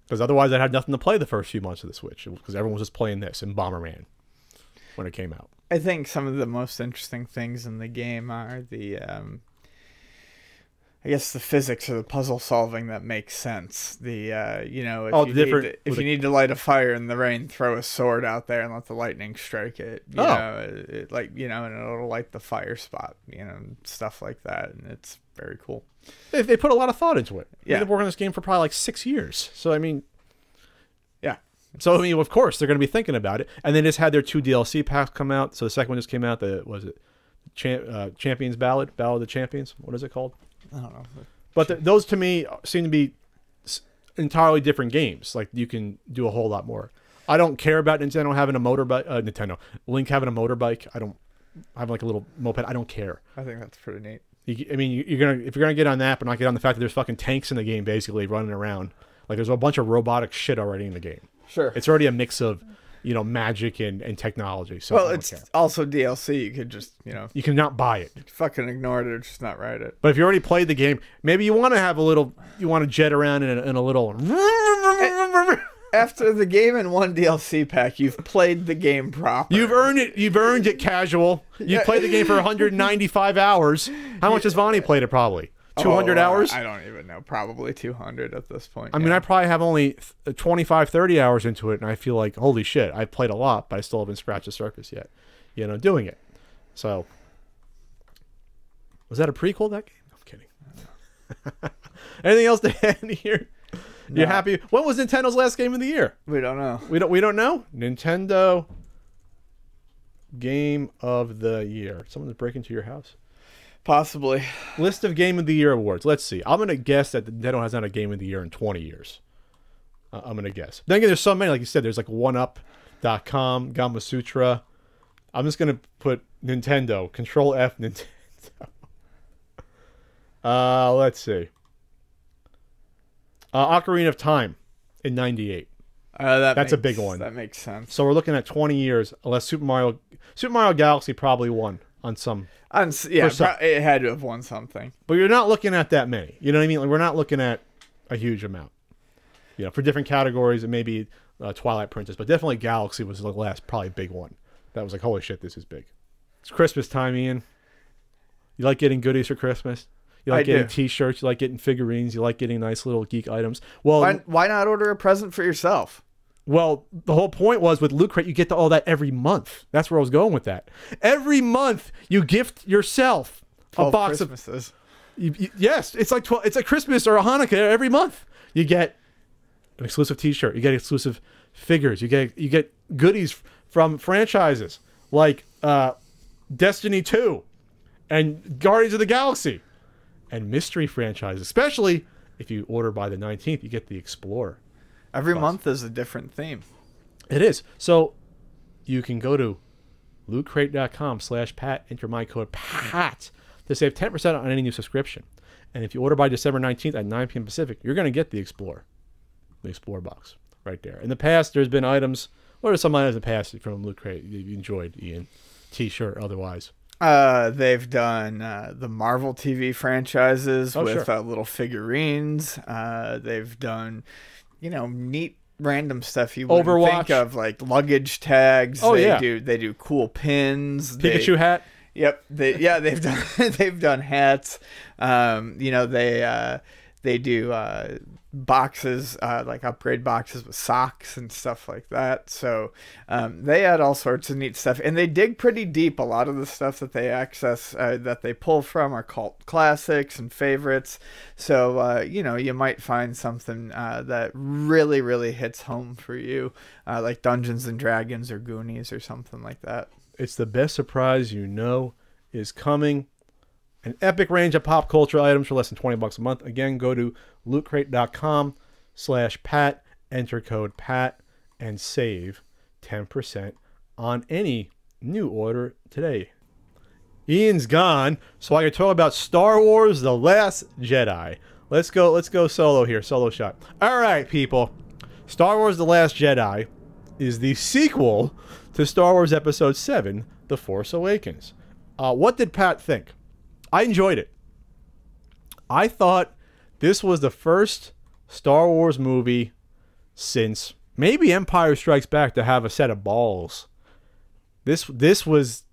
Because otherwise I'd have nothing to play the first few months of the Switch. Because everyone was just playing this and Bomberman when it came out. I think some of the most interesting things in the game are the, I guess the physics or the puzzle solving that makes sense. The, you know, if you need to light a fire in the rain, throw a sword out there and let the lightning strike it. You know, and it'll light the fire spot, you know, stuff like that. And it's very cool. They put a lot of thought into it. Yeah. They've been working on this game for probably like 6 years. So, I mean, yeah. So, I mean, of course, they're going to be thinking about it. And they just had their 2 DLC packs come out. So the second one just came out. Champions Ballad of the Champions. What is it called? I don't know. But those, to me, seem to be entirely different games. Like, you can do a whole lot more. I don't care about Nintendo having a motorbike. Link having a motorbike. I don't have like a little moped. I don't care. I think that's pretty neat. I mean, if you're gonna get on that, but not get on the fact that there's fucking tanks in the game, basically running around. Like, there's a bunch of robotic shit already in the game. Sure. It's already a mix of, you know, magic and technology. So well, it's also DLC. You could just, you know, you cannot buy it. Fucking ignore it or just not write it. But if you already played the game, maybe you want to have you want to jet around in a little. After the game and 1 DLC pack, you've played the game proper. You've earned it. You've earned it, casual. You played the game for 195 hours. How much has Vonnie played it? Probably 200 hours. I don't even know. Probably 200 at this point. I mean, I probably have only 25, 30 hours into it, and I feel like, holy shit, I've played a lot, but I still haven't scratched the surface yet. You know, doing it. So, was that a prequel? That game? I'm kidding. Anything else to add here? No. You happy? What was Nintendo's last game of the year? We don't know. We don't know. Nintendo Game of the Year. Someone's breaking into your house. Possibly. List of Game of the Year awards. Let's see. I'm gonna guess that Nintendo has not a Game of the Year in 20 years. I'm gonna guess. Then again, there's so many. Like you said, there's like OneUp.com, Gama Sutra. I'm just gonna put Nintendo. Control F Nintendo. Let's see. Ocarina of Time in '98. That's a big one. That makes sense. So we're looking at 20 years, unless Super Mario Galaxy probably won on some. It had to have won something. But you're not looking at that many. You know what I mean? Like, we're not looking at a huge amount. You know, for different categories, it may be Twilight Princess, but definitely Galaxy was the last probably big one. That was like, holy shit, this is big. It's Christmas time, Ian. You like getting goodies for Christmas? You like getting T-shirts? You like getting figurines? You like getting nice little geek items? Well, why not order a present for yourself? Well, the whole point was with Loot Crate, you get to all that every month. That's where I was going with that. Every month, you gift yourself a box Christmases. Yes, it's like it's a Christmas or a Hanukkah every month. You get an exclusive T-shirt. You get exclusive figures. You get goodies from franchises like Destiny 2 and Guardians of the Galaxy and mystery franchises. Especially if you order by the 19th, you get the Explorer. Every month is a different theme. It is. So you can go to lootcrate.com/Pat, enter my code PAT to save 10% on any new subscription. And if you order by December 19th at 9 p.m. Pacific, you're going to get the Explorer box right there. In the past, there's been items, what are some items in the past from Loot Crate you enjoyed, Ian? T-shirt, otherwise. They've done the Marvel TV franchises with little figurines. They've done, neat random stuff you wouldn't think of, like luggage tags. They do cool pins. Pikachu hat. Yep. They've done they've done hats. They do boxes, like upgrade boxes with socks and stuff like that. So they add all sorts of neat stuff, and they dig pretty deep. A lot of the stuff that they access, that they pull from, are cult classics and favorites. So you might find something that really, really hits home for you, like Dungeons and Dragons or Goonies or something like that. It's the best surprise is coming. An epic range of pop culture items for less than $20 a month. Again, go to lootcrate.com/Pat, enter code PAT, and save 10% on any new order today. Ian's gone, so I can talk about Star Wars: The Last Jedi. Let's go solo here, solo shot. All right, people. Star Wars: The Last Jedi is the sequel to Star Wars Episode 7, The Force Awakens. What did Pat think? I enjoyed it. I thought this was the first Star Wars movie since maybe Empire Strikes Back to have a set of balls. This was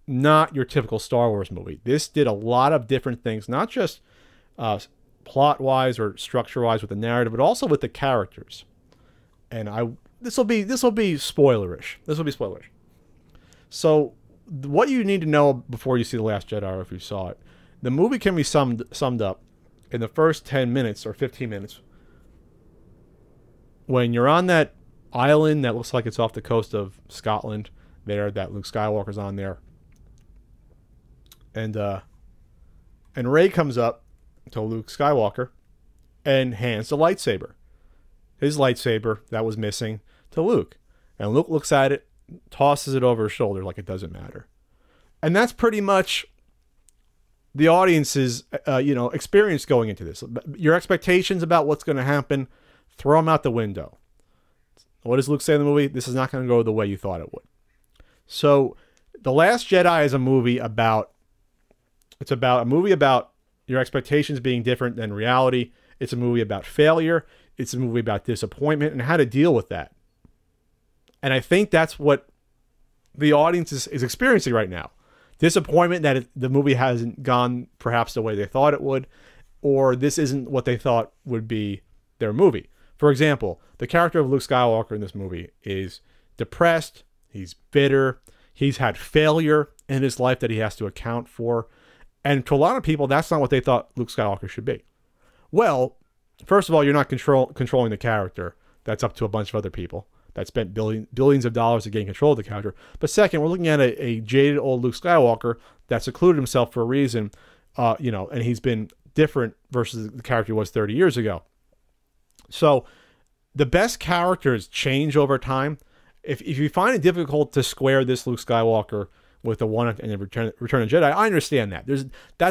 not your typical Star Wars movie. This did a lot of different things, not just plot-wise or structure-wise with the narrative, but also with the characters. And this will be spoilerish. This will be spoilerish. So what you need to know before you see The Last Jedi, or if you saw it, the movie can be summed up in the first 10 minutes or 15 minutes. When you're on that island that looks like it's off the coast of Scotland, that Luke Skywalker's on there, and Rey comes up to Luke Skywalker and hands the lightsaber, his lightsaber that was missing, to Luke, and Luke looks at it, tosses it over his shoulder like it doesn't matter. And that's pretty much the audience's experience going into this. Your expectations about what's going to happen, throw them out the window. What does Luke say in the movie? This is not going to go the way you thought it would. So The Last Jedi is a movie about your expectations being different than reality. It's a movie about failure. It's a movie about disappointment and how to deal with that. And I think that's what the audience is experiencing right now. Disappointment that the movie hasn't gone perhaps the way they thought it would, or this isn't what they thought would be their movie. For example, the character of Luke Skywalker in this movie is depressed, he's bitter, he's had failure in his life that he has to account for, and to a lot of people, that's not what they thought Luke Skywalker should be. Well, first of all, you're not controlling the character. That's up to a bunch of other people that spent billions of dollars to gain control of the character. But second, we're looking at a jaded old Luke Skywalker that secluded himself for a reason, and he's been different versus the character he was 30 years ago. So the best characters change over time. If you find it difficult to square this Luke Skywalker with the one in Return of Jedi, I understand that.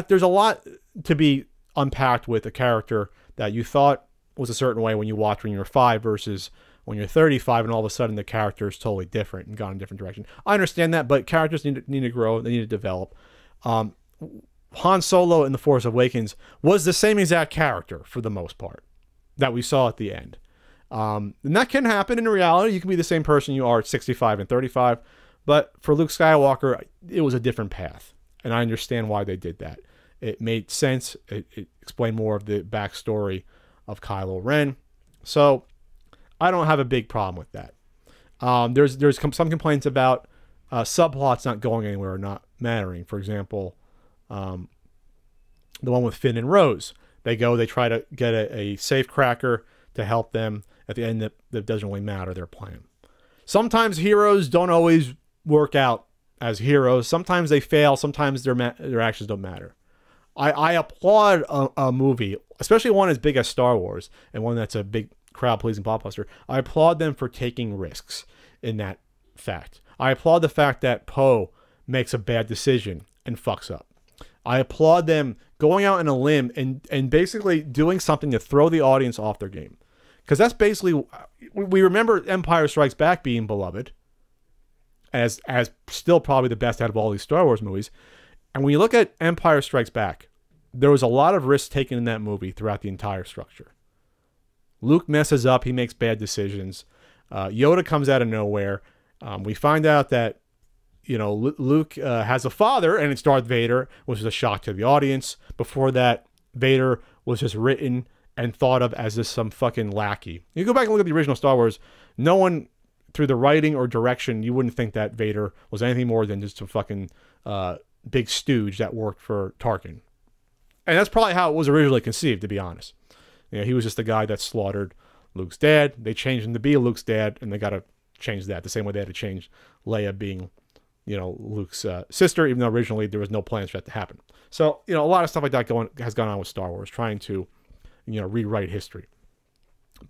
There's a lot to be unpacked with a character that you thought was a certain way when you watched when you were 5 versus when you're 35 and all of a sudden the character is totally different and gone in a different direction. I understand that, but characters need to grow. They need to develop. Han Solo in The Force Awakens was the same exact character for the most part. that we saw at the end. And that can happen in reality. You can be the same person you are at 65 and 35. But for Luke Skywalker, it was a different path. And I understand why they did that. It made sense. It explained more of the backstory of Kylo Ren. So I don't have a big problem with that. There's some complaints about subplots not going anywhere or not mattering. For example, the one with Finn and Rose. They try to get a safe cracker to help them. At the end, that doesn't really matter, their plan. Sometimes heroes don't always work out as heroes. Sometimes they fail. Sometimes their actions don't matter. I applaud a movie, especially one as big as Star Wars and one that's a big crowd-pleasing blockbuster. I applaud them for taking risks in that fact. I applaud the fact that Poe makes a bad decision and fucks up. I applaud them going out on a limb and basically doing something to throw the audience off their game. Because that's basically, we remember Empire Strikes Back being beloved as still probably the best out of all these Star Wars movies. And when you look at Empire Strikes Back, there was a lot of risks taken in that movie throughout the entire structure. Luke messes up. He makes bad decisions. Yoda comes out of nowhere. We find out that, Luke has a father, and it's Darth Vader, which is a shock to the audience. Before that, Vader was just written and thought of as just some fucking lackey. You go back and look at the original Star Wars, no one, through the writing or direction, you wouldn't think that Vader was anything more than just a fucking big stooge that worked for Tarkin. And that's probably how it was originally conceived, to be honest. He was just the guy that slaughtered Luke's dad. They changed him to be Luke's dad, and they got to change that the same way they had to change Leia being, Luke's sister, even though originally there was no plans for that to happen. So, a lot of stuff like that has gone on with Star Wars, trying to, rewrite history.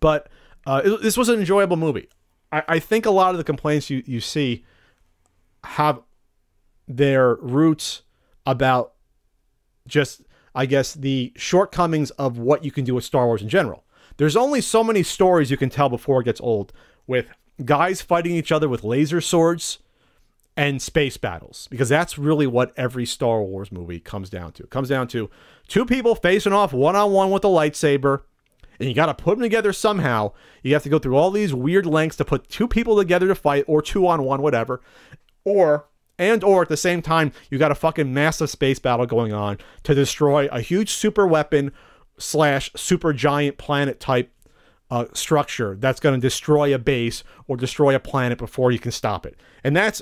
But this was an enjoyable movie. I think a lot of the complaints you see have their roots about just, I guess, the shortcomings of what you can do with Star Wars in general. There's only so many stories you can tell before it gets old, with guys fighting each other with laser swords and space battles, because that's really what every Star Wars movie comes down to. It comes down to two people facing off one-on-one with a lightsaber, and you got to put them together somehow. You have to go through all these weird lengths to put two people together to fight, or 2-on-1, whatever. Or at the same time, you got a fucking massive space battle going on to destroy a huge super weapon / super giant planet type structure that's going to destroy a base or destroy a planet before you can stop it. And that's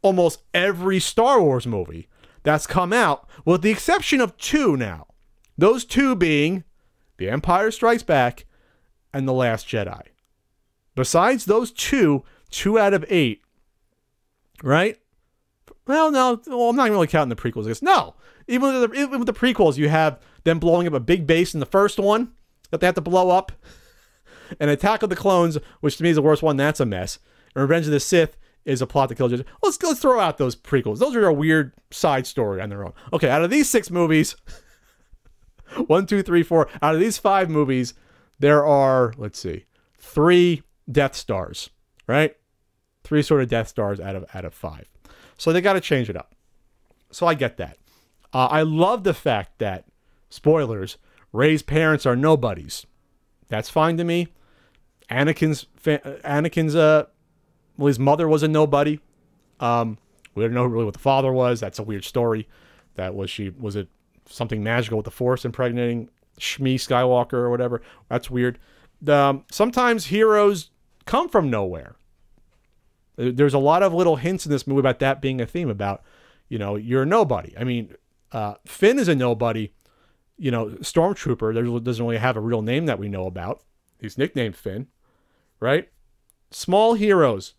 almost every Star Wars movie that's come out, with the exception of two now. Those two being The Empire Strikes Back and The Last Jedi. Besides those two out of 8, right? Well, no, I'm not really counting the prequels. I guess. No, even with the prequels, you have them blowing up a big base in the first one that they have to blow up, and Attack of the Clones, which to me is the worst one. That's a mess. And Revenge of the Sith is a plot to kill Jedi. Let's throw out those prequels. Those are a weird side story on their own. Okay, out of these 6 movies, 1, 2, 3, 4. Out of these 5 movies, there are, let's see, 3 Death Stars, right? 3 sort of Death Stars out of 5. So they got to change it up. So I get that. I love the fact that, spoilers, Rey's parents are nobodies. That's fine to me. Anakin's his mother was a nobody. We don't know really what the father was. That's a weird story. Was it something magical with the Force impregnating Shmi Skywalker or whatever? That's weird. Sometimes heroes come from nowhere. There's a lot of little hints in this movie about that being a theme, about, you're a nobody. I mean, Finn is a nobody, stormtrooper. Doesn't really have a real name that we know about. He's nicknamed Finn, right? Small heroes.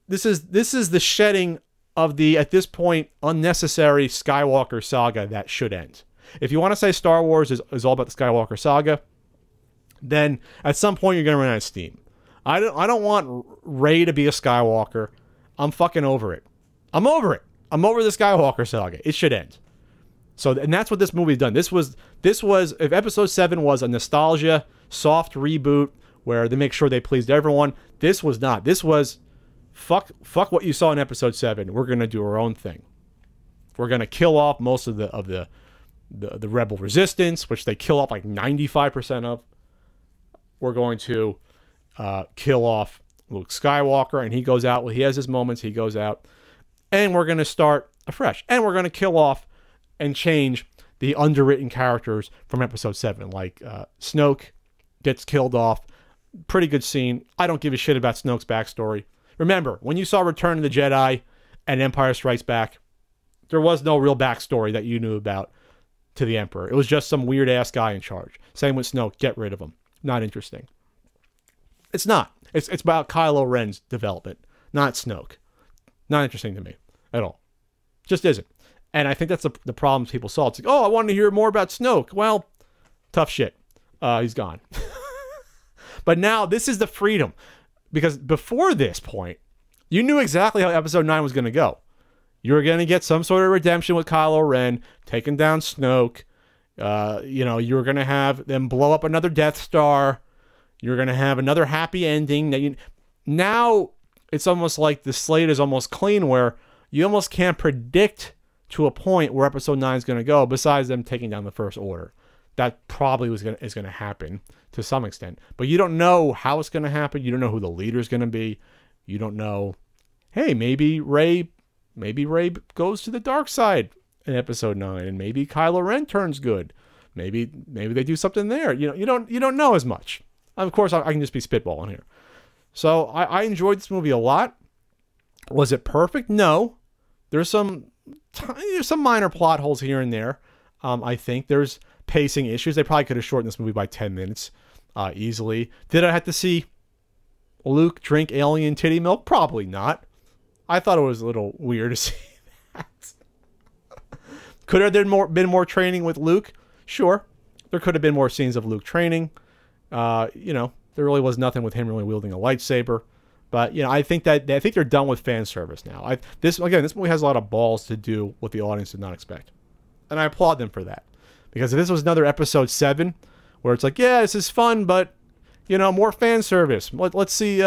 This is the shedding of the, at this point, unnecessary Skywalker saga that should end. If you want to say Star Wars is all about the Skywalker saga, then at some point you're going to run out of steam. I don't want Rey to be a Skywalker. I'm fucking over it. I'm over it. I'm over the Skywalker saga. It should end. So, and that's what this movie's done. This was, if episode 7 was a nostalgia, soft reboot where they make sure they pleased everyone, this was not. This was, fuck what you saw in episode 7. We're going to do our own thing. We're going to kill off most of the rebel resistance, which they kill off like 95% of. we're going to kill off Luke Skywalker, and he goes out. Well, he has his moments. He goes out, and we're going to start afresh, and we're going to kill off and change the underwritten characters from episode 7, like Snoke gets killed off. Pretty good scene. I don't give a shit about Snoke's backstory. Remember, when you saw Return of the Jedi and Empire Strikes Back, there was no real backstory that you knew about to the Emperor. It was just some weird-ass guy in charge. Same with Snoke. Get rid of him. Not interesting. It's not. It's about Kylo Ren's development, not Snoke. Not interesting to me at all. Just isn't. And I think that's the problems people saw. It's like, oh, I wanted to hear more about Snoke. Well, tough shit. He's gone. But now this is the freedom. Because before this point, you knew exactly how episode 9 was going to go. You were going to get some sort of redemption with Kylo Ren, taking down Snoke. You were going to have them blow up another Death Star. You're going to have another happy ending. Now it's almost like the slate is almost clean, where you almost can't predict to a point where episode 9 is going to go, besides them taking down the First Order. That probably is going to happen to some extent. But you don't know how it's going to happen. You don't know who the leader is going to be. You don't know, hey, maybe Rey goes to the dark side in episode 9, and maybe Kylo Ren turns good. Maybe they do something there. You don't know as much. Of course, I can just be spitballing here. So I enjoyed this movie a lot. Was it perfect? No. There's some minor plot holes here and there. I think there's pacing issues. They probably could have shortened this movie by 10 minutes easily. Did I have to see Luke drink alien titty milk? Probably not. I thought it was a little weird to see that. Could have been more training with Luke? Sure. There could have been more scenes of Luke training. There really was nothing with him really wielding a lightsaber. But I think they're done with fan service now. This movie has a lot of balls to do what the audience did not expect, and I applaud them for that. Because if this was another episode 7, where it's like, yeah, this is fun, but more fan service. Let's see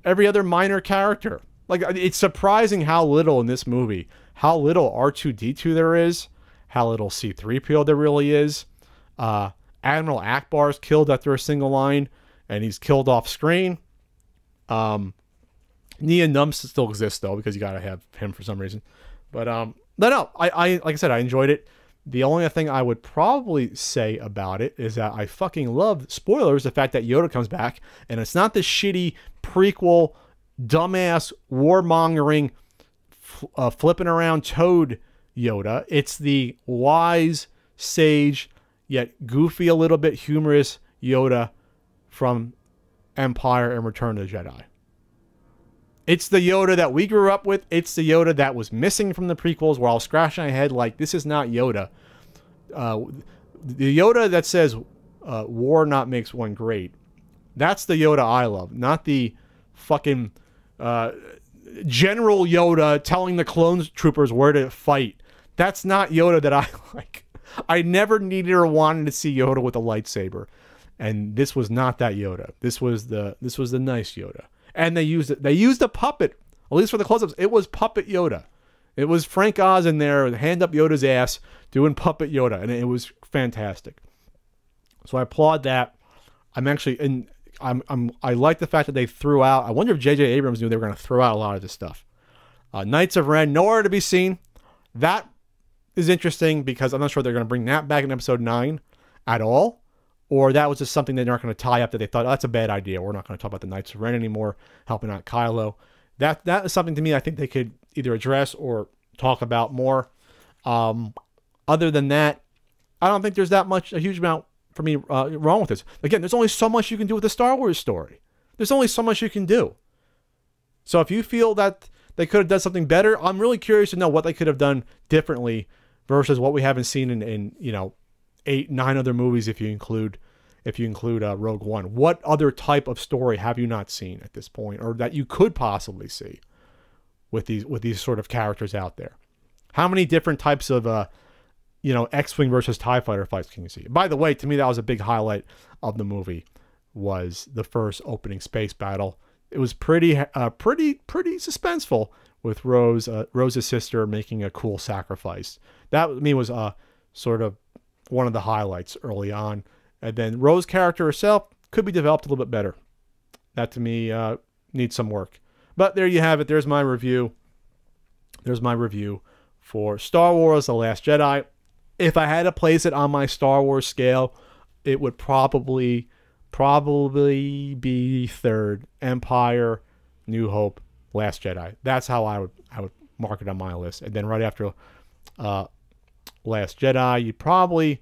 every other minor character. Like, it's surprising how little in this movie, how little R2-D2 there is, how little C-3PO there really is. Admiral Akbar's killed after a single line, and he's killed off screen. Nia Num still exists though, because you gotta have him for some reason. But no, I like I said, I enjoyed it. The only thing I would probably say about it is that I fucking love, spoilers, the fact that Yoda comes back, and it's not the shitty prequel, dumbass, warmongering, flipping around toad Yoda. It's the wise, sage, yet goofy a little bit, humorous Yoda from Empire and Return of the Jedi. It's the Yoda that we grew up with. It's the Yoda that was missing from the prequels, where I was scratching my head like, this is not Yoda. The Yoda that says war not makes one great. That's the Yoda I love, not the fucking General Yoda telling the clone troopers where to fight. That's not Yoda that I like. I never needed or wanted to see Yoda with a lightsaber, and this was not that Yoda. This was the nice Yoda. And they used it. They used a puppet, at least for the close-ups. It was puppet Yoda. It was Frank Oz in there, hand up Yoda's ass, doing puppet Yoda, and it was fantastic. So I applaud that. I like the fact that they threw out. I wonder if J.J. Abrams knew they were going to throw out a lot of this stuff. Knights of Ren, nowhere to be seen. That is interesting because I'm not sure they're going to bring that back in episode 9 at all. Or that was just something they're not going to tie up, that they thought, oh, that's a bad idea. We're not going to talk about the Knights of Ren anymore, helping out Kylo. That is something to me I think they could either address or talk about more. Other than that, I don't think there's a huge amount for me wrong with this. Again, there's only so much you can do with the Star Wars story. There's only so much you can do. So if you feel that they could have done something better, I'm really curious to know what they could have done differently versus what we haven't seen in 8, 9 other movies if you include Rogue One. What other type of story have you not seen at this point, or that you could possibly see with these sort of characters out there? How many different types of X-Wing versus TIE fighter fights can you see? By the way, to me that was a big highlight of the movie, was the first opening space battle. It was pretty suspenseful, with Rose's sister making a cool sacrifice. That to me was sort of one of the highlights early on. And then Rose's character herself, could be developed a little bit better. That to me needs some work. But there you have it. There's my review. There's my review for Star Wars: The Last Jedi. If I had to place it on my Star Wars scale, it would probably be third. Empire, New Hope, Last Jedi. That's how I would mark it on my list. And then right after Last Jedi, you'd probably,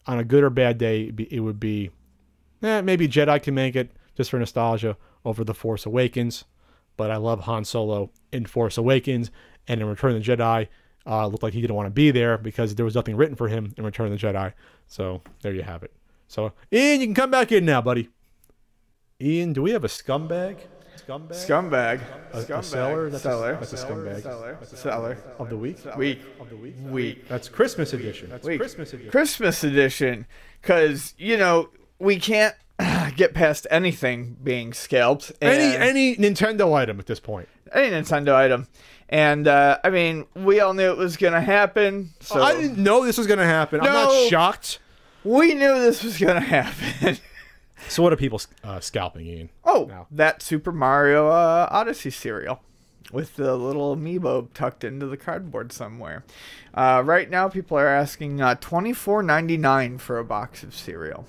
on a good or bad day, it would be maybe Jedi can make it just for nostalgia over The Force Awakens. But I love Han Solo in Force Awakens, and in Return of the Jedi, looked like he didn't want to be there because there was nothing written for him in Return of the Jedi. So there you have it. So Ian, you can come back in now, buddy. Ian, do we have a scumbag? Scumbag. A seller? That's Seller. That's a scumbag. Seller. Of the week? Week. That's Christmas edition. Christmas edition. Because, we can't get past anything being scalped. Any Nintendo item at this point. Any Nintendo item. And, we all knew it was going to happen. So I didn't know this was going to happen. I'm not shocked. We knew this was going to happen. So what are people scalping, Ian? That Super Mario Odyssey cereal with the little amiibo tucked into the cardboard somewhere. Right now, people are asking $24.99 for a box of cereal.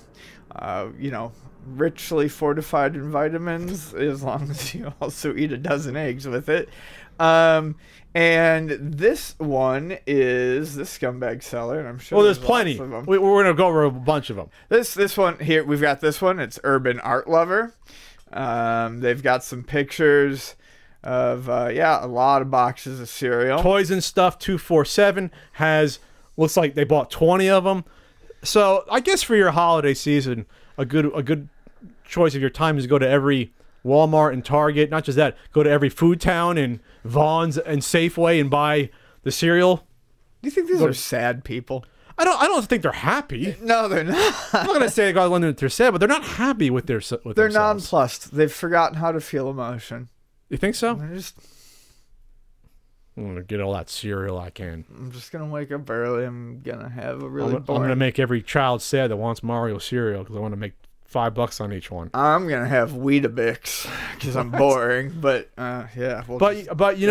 Richly fortified in vitamins, as long as you also eat a dozen eggs with it. And this one is the scumbag seller, and I'm sure. Well, there's plenty. Of them. We're going to go over a bunch of them. This one here, we've got this one. It's Urban Art Lover. They've got some pictures of a lot of boxes of cereal. Toys and Stuff 247 looks like they bought 20 of them. So I guess for your holiday season, a good choice of your time is to go to every Walmart and Target. Not just that, go to every Food Town and Vaughn's and Safeway and buy the cereal. Do you think these are sad people? I don't think they're happy. No, they're not. I'm not gonna say they're sad, but they're not happy with they're themselves. nonplussed. They've forgotten how to feel emotion. You think so? I'm gonna get all that cereal I can. I'm just gonna wake up early. I'm gonna have a really I'm gonna make every child sad that wants Mario cereal because I want to make $5 on each one. I'm gonna have Weetabix because I'm boring, but yeah. But you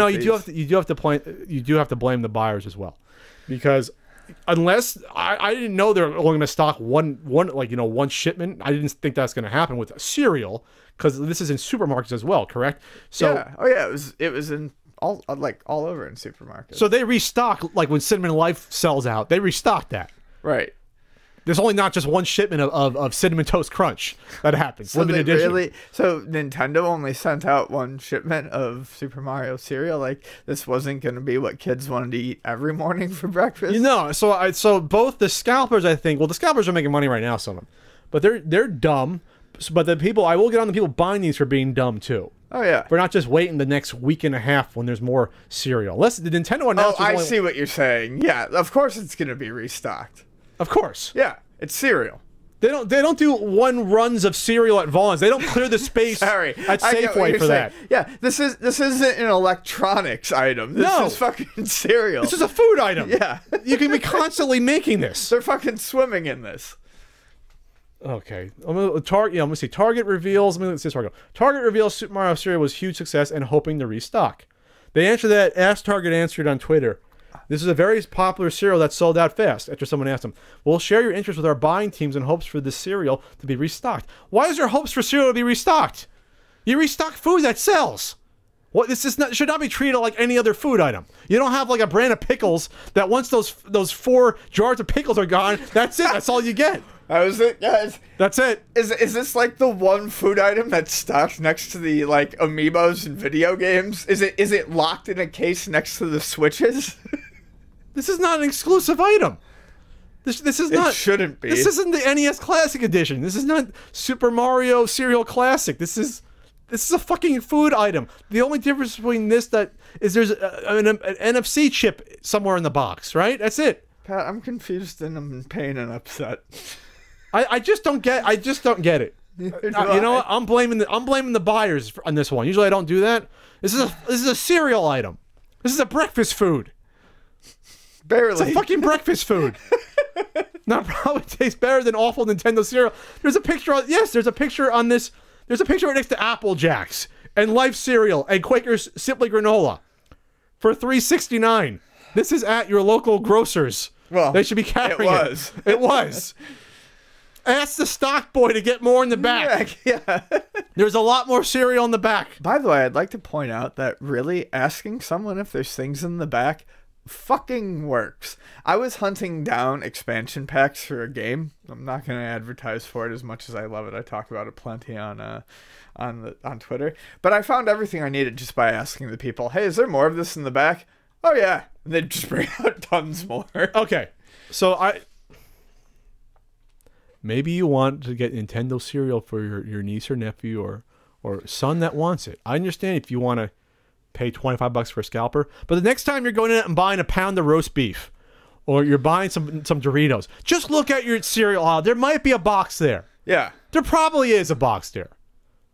do have to blame the buyers as well, because unless I didn't know they're only going to stock one shipment. I didn't think that's going to happen with cereal because this is in supermarkets as well, correct? So it was in all over in supermarkets. So they restock, like when Cinnamon Life sells out, they restock that. Right. There's only not just one shipment of Cinnamon Toast Crunch that happens. So limited edition. So Nintendo only sent out one shipment of Super Mario cereal. Like this wasn't going to be what kids wanted to eat every morning for breakfast. So both the scalpers, I think. Well, the scalpers are making money right now, some of them, but they're dumb. But the people, I will get on the people buying these for being dumb too. Oh yeah, for not just waiting the next week and a half when there's more cereal. Unless the Nintendo announced. Oh, I see what you're saying. Yeah, of course it's going to be restocked. Of course. Yeah, it's cereal. They don't do one runs of cereal at Vaughn's. They don't clear the space Sorry, at Safeway for that. Yeah, this isn't an electronics item. This is fucking cereal. This is a food item. Yeah. You can be constantly making this. They're fucking swimming in this. Okay. I'm gonna see. Target reveals. Let's see Target. Target reveals Super Mario cereal was a huge success and hoping to restock. They answered that. Target answered on Twitter. This is a very popular cereal that sold out fast. After someone asked them, "We'll share your interest with our buying teams in hopes for this cereal to be restocked." Why is there hopes for cereal to be restocked? You restock food that sells. What should not be treated like any other food item. You don't have like a brand of pickles that once those 4 jars of pickles are gone, that's it. That's all you get. That was it, guys. That's it. Is this like the one food item that's stocked next to the like amiibos in video games? Is it locked in a case next to the Switches? This is not an exclusive item. This is not. It shouldn't be. This isn't the NES Classic Edition. This is not Super Mario Cereal Classic. This is a fucking food item. The only difference between this is there's an NFC chip somewhere in the box, right? That's it. Pat, I'm confused and I'm in pain and upset. I just don't get it. You know what? I'm blaming the buyers on this one. Usually I don't do that. This is a cereal item. This is a breakfast food. Barely. It's a fucking breakfast food. Not probably tastes better than awful Nintendo cereal. There's a picture on, yes, there's a picture on this. There's a picture right next to Apple Jacks and Life cereal and Quaker's Simply Granola for $3.69. This is at your local grocers. Well, they should be carrying it. It was. Ask the stock boy to get more in the back. Yeah. There's a lot more cereal in the back. By the way, I'd like to point out that really asking someone if there's things in the back fucking works. I was hunting down expansion packs for a game. I'm not going to advertise for it as much as I love it. I talk about it plenty on Twitter. But I found everything I needed just by asking the people, hey, is there more of this in the back? Oh, yeah. And they'd just bring out tons more. Okay. So maybe you want to get Nintendo cereal for your niece or nephew or son that wants it. I understand if you want to pay $25 for a scalper, but the next time you're going in and buying a pound of roast beef or you're buying some Doritos, just look at your cereal aisle. There might be a box there. Yeah. There probably is a box there.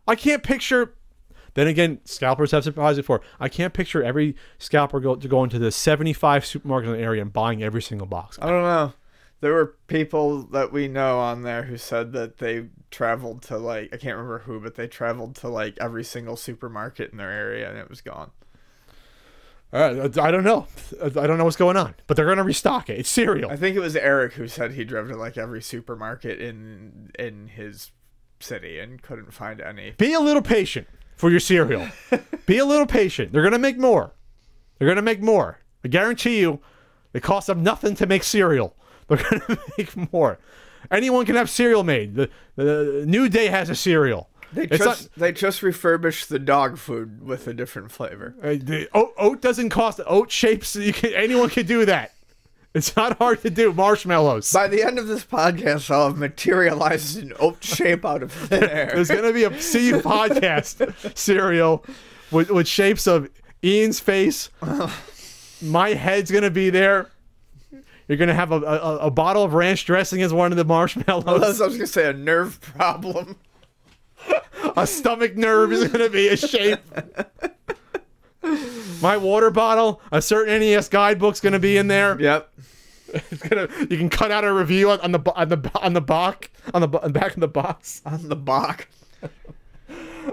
I can't picture... Then again, scalpers have surprised before. I can't picture every scalper going to the 75 supermarkets in the area and buying every single box. I don't know. There were people that we know on there who said that they traveled to, like, I can't remember who, but they traveled to, like, every single supermarket in their area and it was gone. I don't know. I don't know what's going on, but they're going to restock it. It's cereal. I think it was Eric who said he drove to, like, every supermarket in his city and couldn't find any. Be a little patient for your cereal. Be a little patient. They're going to make more. They're going to make more. I guarantee you, it costs them nothing to make cereal. They're going to make more. Anyone can have cereal made. The New Day has a cereal. They just refurbished the dog food with a different flavor. The oat doesn't cost oat shapes. Anyone can do that. It's not hard to do. Marshmallows. By the end of this podcast, I'll have materialized an oat shape out of thin air. There's going to be a CU podcast cereal with shapes of Ian's face. My head's going to be there. You're going to have a bottle of ranch dressing as one of the marshmallows. I was going to say a nerve problem. A stomach nerve is going to be a shape. My water bottle, a certain NES guidebook's going to be in there. Yep. You can cut out a review on the back of the box. On the box.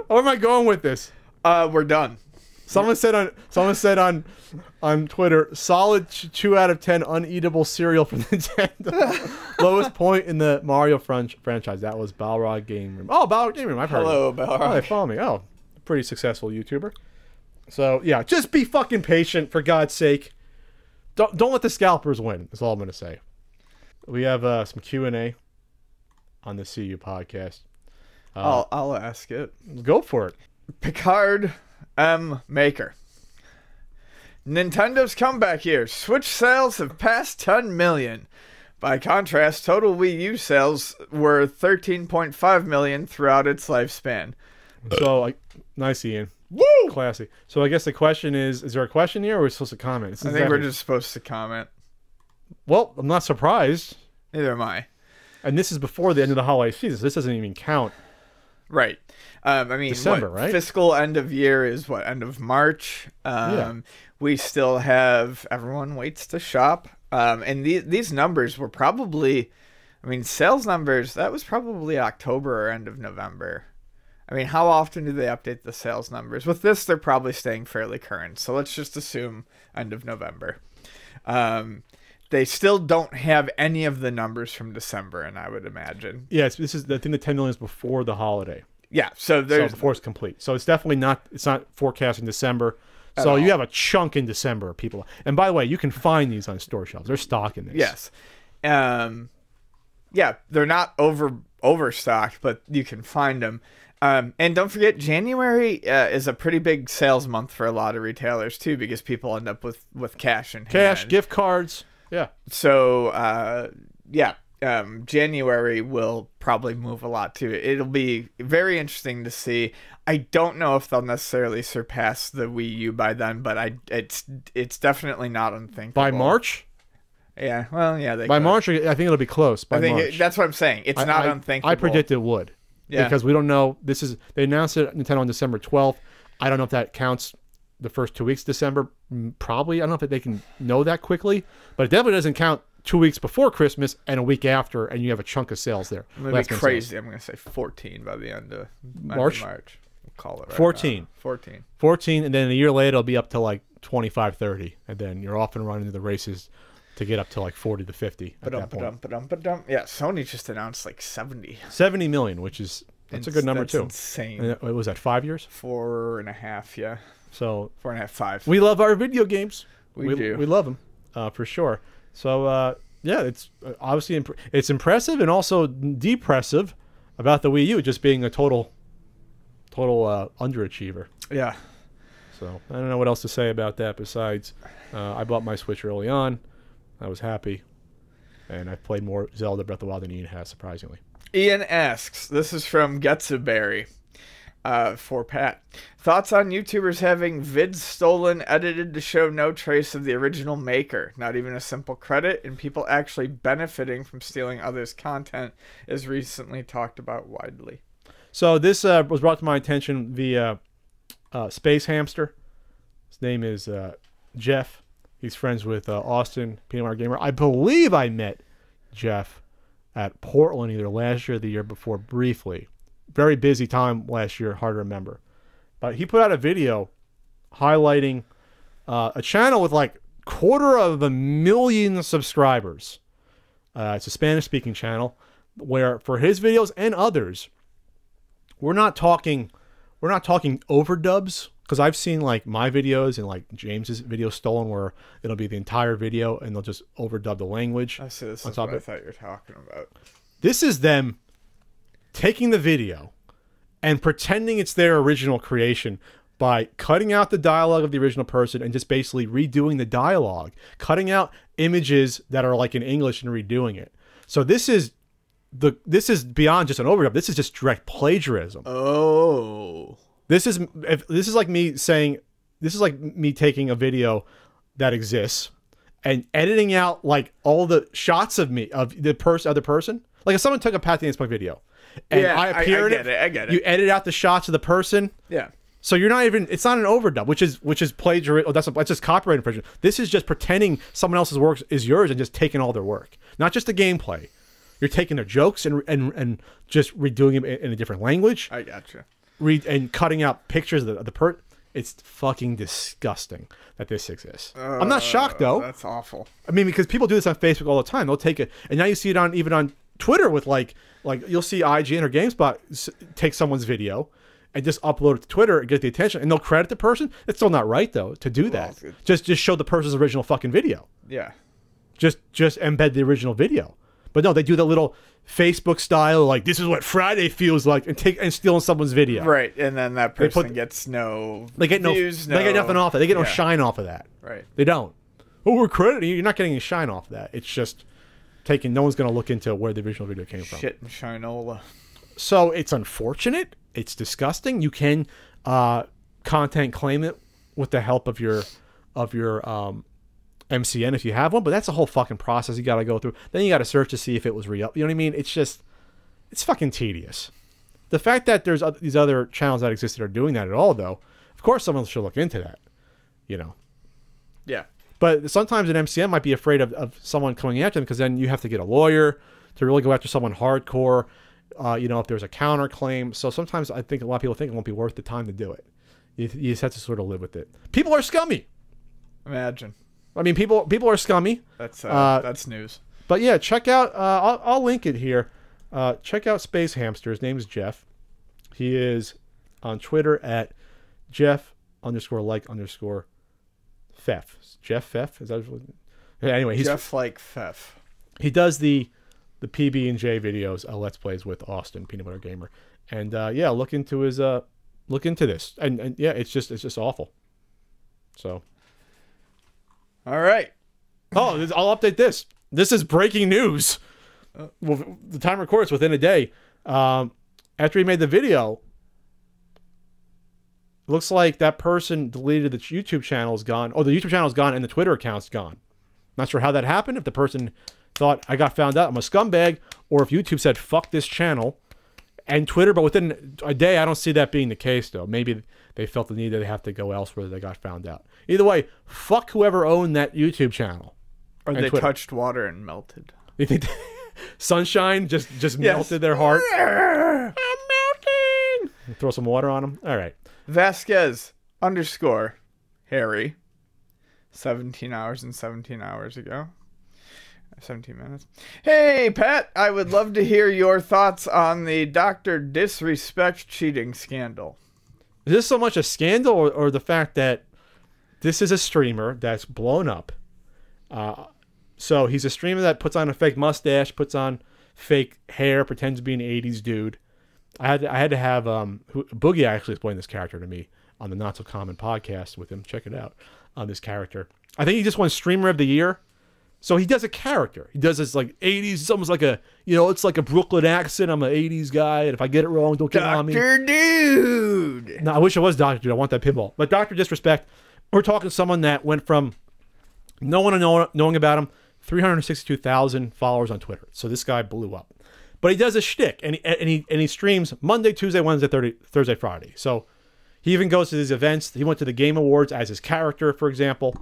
Where am I going with this? We're done. Someone said on Twitter, solid 2 out of 10 uneatable cereal for Nintendo. Lowest point in the Mario franchise. That was Balrog Game Room. Oh, Balrog Game Room. I've heard. Hello, Balrog. Oh, they follow me. Oh, pretty successful YouTuber. So yeah, just be fucking patient for God's sake. Don't let the scalpers win. That's all I'm gonna say. We have some Q&A on the CU podcast. I'll ask it. Go for it. Picard M. Maker. Nintendo's comeback year. Switch sales have passed 10 million. By contrast, total Wii U sales were 13.5 million throughout its lifespan. So, nice, Ian. Woo! Classy. So I guess the question is there a question here or are we supposed to comment? I think we're just supposed to comment. Well, I'm not surprised. Neither am I. And this is before the end of the holiday season, so this doesn't even count. Right. I mean, December, right? Fiscal end of year is what? End of March. Yeah. We still have everyone waits to shop. And these numbers were probably, I mean, sales numbers, that was probably October or end of November. I mean, how often do they update the sales numbers? With this, they're probably staying fairly current. So let's just assume end of November. They still don't have any of the numbers from December, and I would imagine. Yes, this is, I think the 10 million is before the holiday. Yeah, so before it's complete. So it's definitely not, it's not forecasting December. So you have a chunk in December of people. And by the way, you can find these on store shelves. They're stocking this. Yes. Yeah, they're not overstocked, but you can find them. And don't forget, January is a pretty big sales month for a lot of retailers too, because people end up with cash in hand. Cash, gift cards. Yeah. So, January will probably move a lot too. It'll be very interesting to see. I don't know if they'll necessarily surpass the Wii U by then, but it's definitely not unthinkable. By March? Yeah, well, yeah. By March, I think it'll be close. By March. That's what I'm saying. It's not unthinkable. I predict it would. Yeah. Because we don't know. They announced it Nintendo on December 12th. I don't know if that counts the first 2 weeks of December. Probably. I don't know if they can know that quickly, but it definitely doesn't count 2 weeks before Christmas and a week after, and you have a chunk of sales there. I'm going to be crazy. I'm going to say 14 by the end of March. We'll call it right 14. Now. 14. 14, and then a year later, it'll be up to like 25, 30. And then you're off and running to the races to get up to like 40 to 50 at that point. Yeah, Sony just announced like 70. 70 million, which is, that's a good number too. Insane. And was that 5 years? 4.5, yeah. So 4.5, 5. We love our video games. We do. We love them, for sure. So yeah, it's obviously it's impressive and also depressive about the Wii U just being a total underachiever. Yeah. So I don't know what else to say about that besides I bought my Switch early on. I was happy, and I've played more Zelda Breath of the Wild than Ian has, surprisingly. Ian asks, this is from Getsuberry, for Pat. Thoughts on YouTubers having vids stolen, edited to show no trace of the original maker? Not even a simple credit, and people actually benefiting from stealing others' content is recently talked about widely. So this was brought to my attention via Space Hamster. His name is Jeff. He's friends with Austin, Peanut Butter Gamer. I believe I met Jeff at Portland either last year or the year before briefly. Very busy time last year, hard to remember. But he put out a video highlighting a channel with like 250,000 subscribers. It's a Spanish-speaking channel where for his videos and others, we're not talking overdubs, because I've seen like my videos and like James's videos stolen where it'll be the entire video and they'll just overdub the language. I see. This is what I thought you were talking about. This is them taking the video and pretending it's their original creation by cutting out the dialogue of the original person and just basically redoing the dialogue, cutting out images that are like in English and redoing it. So this is beyond just an overdub. This is just direct plagiarism. Oh. This is like me taking a video that exists and editing out like all the shots of me, of the other person. Like if someone took a Pat the Inspo video and I appear in it, I get it. You edit out the shots of the person. Yeah. So you're not even, it's not an overdub, which is plagiarism. Oh, that's just copyright infringement. This is just pretending someone else's work is yours and just taking all their work. Not just the gameplay. You're taking their jokes and just redoing them in a different language. I gotcha. And cutting out pictures of the It's fucking disgusting that this exists. I'm not shocked though. That's awful. I mean, because people do this on Facebook all the time. They'll take it, and now you see it even on Twitter with like you'll see IGN or GameSpot take someone's video and just upload it to Twitter and get the attention, and they'll credit the person. It's still not right though to do that. Just show the person's original fucking video. Yeah. Just embed the original video. But no, they do the little Facebook style, like this is what Friday feels like, and stealing someone's video. Right, and then that person gets no views, they get nothing off it. They get no shine off of that. Right. They don't. Oh, we're crediting you. You're not getting any shine off of that. It's just taking. No one's going to look into where the original video came from. Shit and shinola. So it's unfortunate. It's disgusting. You can content claim it with the help of your MCN if you have one, but that's a whole fucking process you got to go through. Then you got to search to see if it was real. You know what I mean? It's fucking tedious. The fact that there's these other channels that existed are doing that at all, though, of course someone should look into that. You know? Yeah. But sometimes an MCN might be afraid of someone coming after them, because then you have to get a lawyer to really go after someone hardcore. If there's a counterclaim. So sometimes I think a lot of people think it won't be worth the time to do it. You just have to sort of live with it. People are scummy. Imagine. I mean, people are scummy. That's news. But yeah, check out. I'll link it here. Check out Space Hamster. His name is Jeff. He is on Twitter at Jeff_like_Feff. Jeff Feff, is that? Anyway, he's Jeff like Feff. He does the PB&J videos, Let's Plays with Austin, Peanut Butter Gamer, and yeah, look into this, and yeah, it's just awful. So. All right. Oh, I'll update this. This is breaking news. Well, the time records within a day. After he made the video, looks like that person deleted the YouTube channel is gone. Oh, the YouTube channel is gone and the Twitter account's gone. Not sure how that happened. If the person thought I got found out, I'm a scumbag, or if YouTube said fuck this channel and Twitter, but within a day, I don't see that being the case though. Maybe they felt the need that they have to go elsewhere. They got found out. Either way, fuck whoever owned that YouTube channel. Or they Twitter. touched water and melted. You think sunshine just melted their heart? I'm melting. Throw some water on them. All right. Vasquez _ Harry. 17 hours and 17 hours ago. 17 minutes. Hey, Pat, I would love to hear your thoughts on the Dr. Disrespect cheating scandal. Is this so much a scandal or the fact that this is a streamer that's blown up? So he's a streamer that puts on a fake mustache, puts on fake hair, pretends to be an 80s dude. I had to have Boogie actually explained this character to me on the Not So Common podcast with him. Check it out on this character. I think he just won Streamer of the Year. So he does a character. He does this like 80s. It's almost like it's like a Brooklyn accent. I'm an 80s guy, and if I get it wrong, don't get on me. Dr. Dude. No, I wish it was Dr. Dude. I want that pinball. But Dr. Disrespect, we're talking someone that went from no one knowing about him, 362,000 followers on Twitter. So this guy blew up. But he does a shtick, and he streams Monday, Tuesday, Wednesday, Thursday, Friday. So he even goes to these events. He went to the Game Awards as his character, for example.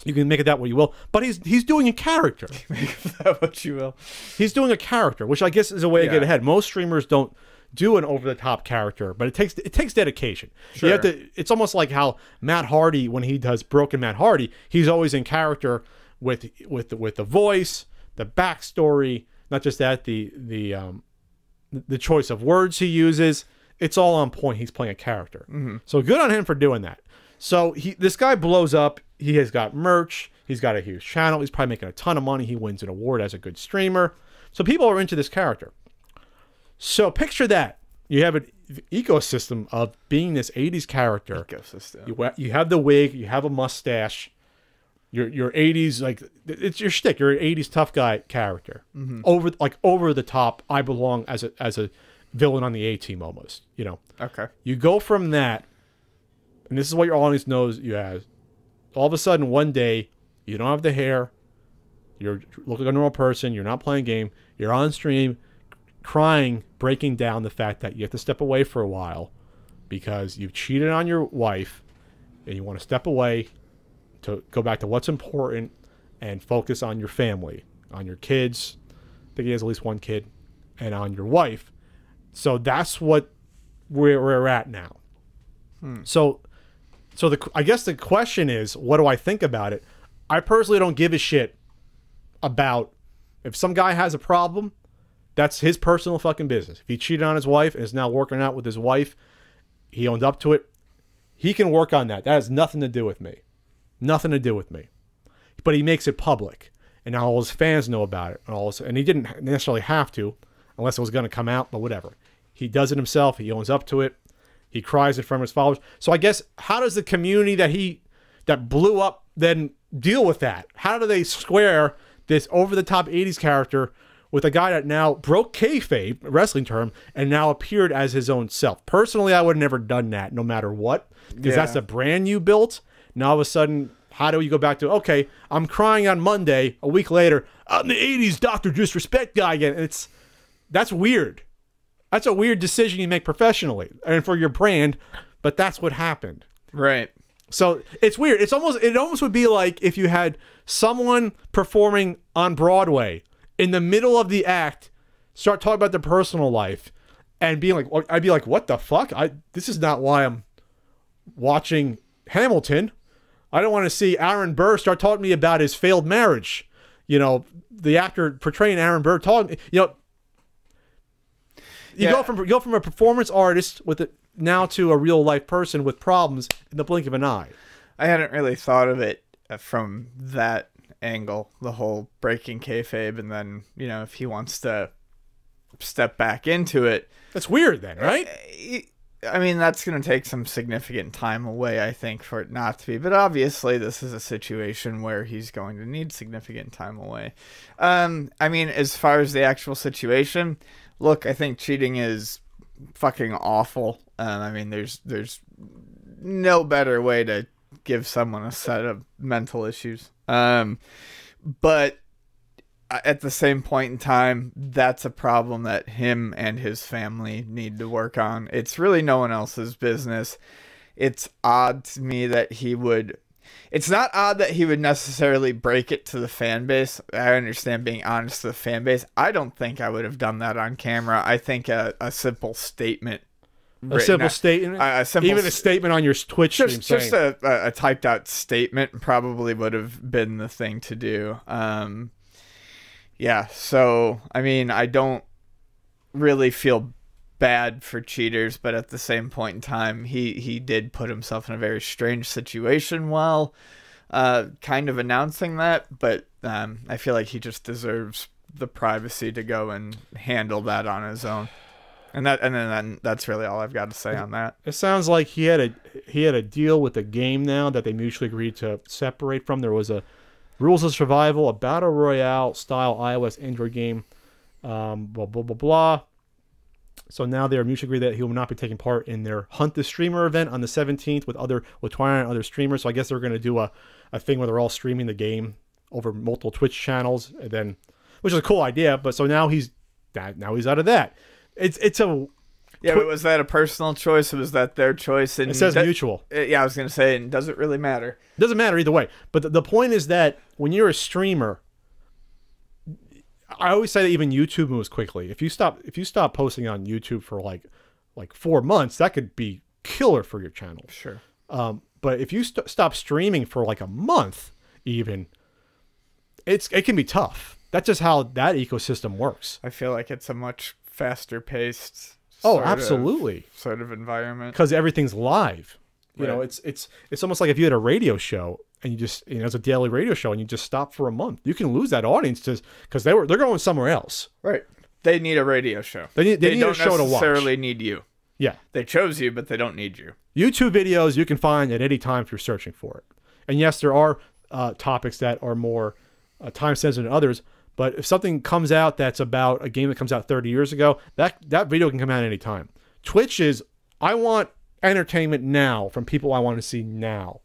You can make it that what you will, but he's doing a character. Make that what you will. He's doing a character, which I guess is a way to get ahead. Most streamers don't do an over-the-top character, but it takes dedication. Sure. You have to. It's almost like how Matt Hardy, when he does Broken Matt Hardy, he's always in character with the voice, the backstory, not just that, the choice of words he uses. It's all on point. He's playing a character. Mm-hmm. So good on him for doing that. So this guy blows up. He has got merch. He's got a huge channel. He's probably making a ton of money. He wins an award as a good streamer. So people are into this character. So picture that. You have an ecosystem of being this 80s character. Ecosystem. You have the wig. You have a mustache. Your 80s, like, it's your shtick. You're an 80s tough guy character. Mm-hmm. Over the top. I belong as a villain on the A-team almost. Okay. You go from that, and this is what your audience knows you have. All of a sudden, one day, you don't have the hair. You're looking like a normal person. You're not playing a game. You're on stream, crying, breaking down the fact that you have to step away for a while because you've cheated on your wife, and you want to step away to go back to what's important and focus on your family, on your kids. I think he has at least one kid, and on your wife. So that's what we're at now. So I guess the question is, what do I think about it? I personally don't give a shit about if some guy has a problem. That's his personal fucking business. If he cheated on his wife and is now working out with his wife, he owned up to it. He can work on that. That has nothing to do with me. Nothing to do with me. But he makes it public, and now all his fans know about it. And he didn't necessarily have to, unless it was going to come out. But whatever. He does it himself. He owns up to it. He cries in front of his followers. So I guess, how does the community that blew up then deal with that? How do they square this over-the-top 80s character with a guy that now broke kayfabe, a wrestling term, and now appeared as his own self? Personally, I would have never done that, no matter what, because that's the brand you built. Now all of a sudden, how do you go back to, okay, I'm crying on Monday, a week later, I'm the 80s Dr. Disrespect guy again. That's weird. That's a weird decision you make professionally and for your brand, but that's what happened. Right. So it's weird. It almost would be like if you had someone performing on Broadway in the middle of the act, start talking about their personal life and being like, I'd be like, what the fuck? This is not why I'm watching Hamilton. I don't want to see Aaron Burr start talking to me about his failed marriage. The actor portraying Aaron Burr talking, You go from a performance artist now to a real life person with problems in the blink of an eye. I hadn't really thought of it from that angle, the whole breaking kayfabe, and then if he wants to step back into it, that's weird then, right? I mean, that's going to take some significant time away, I think, for it not to be. But obviously, this is a situation where he's going to need significant time away. I mean, as far as the actual situation, look, I think cheating is fucking awful. I mean, there's no better way to give someone a set of mental issues. But at the same point in time, that's a problem that him and his family need to work on. It's really no one else's business. It's odd to me that he would It's not odd that he would necessarily break it to the fan base. I understand being honest to the fan base. I don't think I would have done that on camera. I think a simple statement. A simple statement? Even a statement on your Twitch stream just a typed out statement probably would have been the thing to do. Yeah, so, I mean, I don't really feel bad for cheaters, but at the same point in time, he did put himself in a very strange situation while kind of announcing that, but I feel like he just deserves the privacy to go and handle that on his own. And then that's really all I've got to say on that. It sounds like he had a deal with the game now that they mutually agreed to separate from. There was a Rules of Survival, a battle royale style iOS Android game, blah blah blah blah. So now they are mutually agreed that he will not be taking part in their Hunt the Streamer event on the 17th with Twilight and other streamers. So I guess they're going to do a thing where they're all streaming the game over multiple Twitch channels, and then, which is a cool idea. But so now he's out of that. It's a but was that a personal choice or was that their choice? And it says mutual. Yeah, I was going to say, and does it really matter? It doesn't matter either way. But the point is that when you're a streamer, I always say that even YouTube moves quickly. If you stop posting on YouTube for like 4 months, that could be killer for your channel. Sure. But if you stop streaming for like a month, even, it can be tough. That's just how that ecosystem works. I feel like it's a much faster paced absolutely sort of environment because everything's live. You right. know, it's almost like if you had a radio show and you just, it's a daily radio show and you just stop for a month, you can lose that audience just because they're going somewhere else. Right. They need a radio show. They need a show to watch. They don't necessarily need you. Yeah. They chose you, but they don't need you. YouTube videos you can find at any time if you're searching for it. And yes, there are topics that are more time sensitive than others. But if something comes out that's about a game that comes out 30 years ago, that video can come out any time. Twitch is, I want entertainment now from people I want to see now.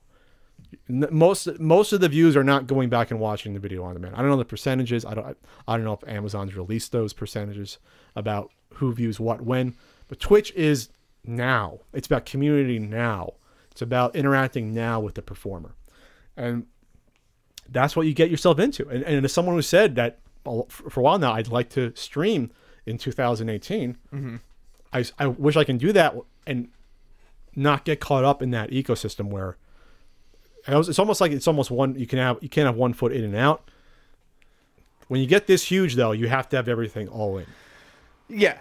Most of the views are not going back and watching the video on demand. I don't know the percentages. I don't know if Amazon's released those percentages about who views what when. But Twitch is now. It's about community now. It's about interacting now with the performer. And that's what you get yourself into. And as someone who said that for a while now, I'd like to stream in 2018. Mm-hmm. I wish I can do that and not get caught up in that ecosystem where it's almost one, you can't have 1 foot in and out. When you get this huge though, you have to have everything all in. Yeah.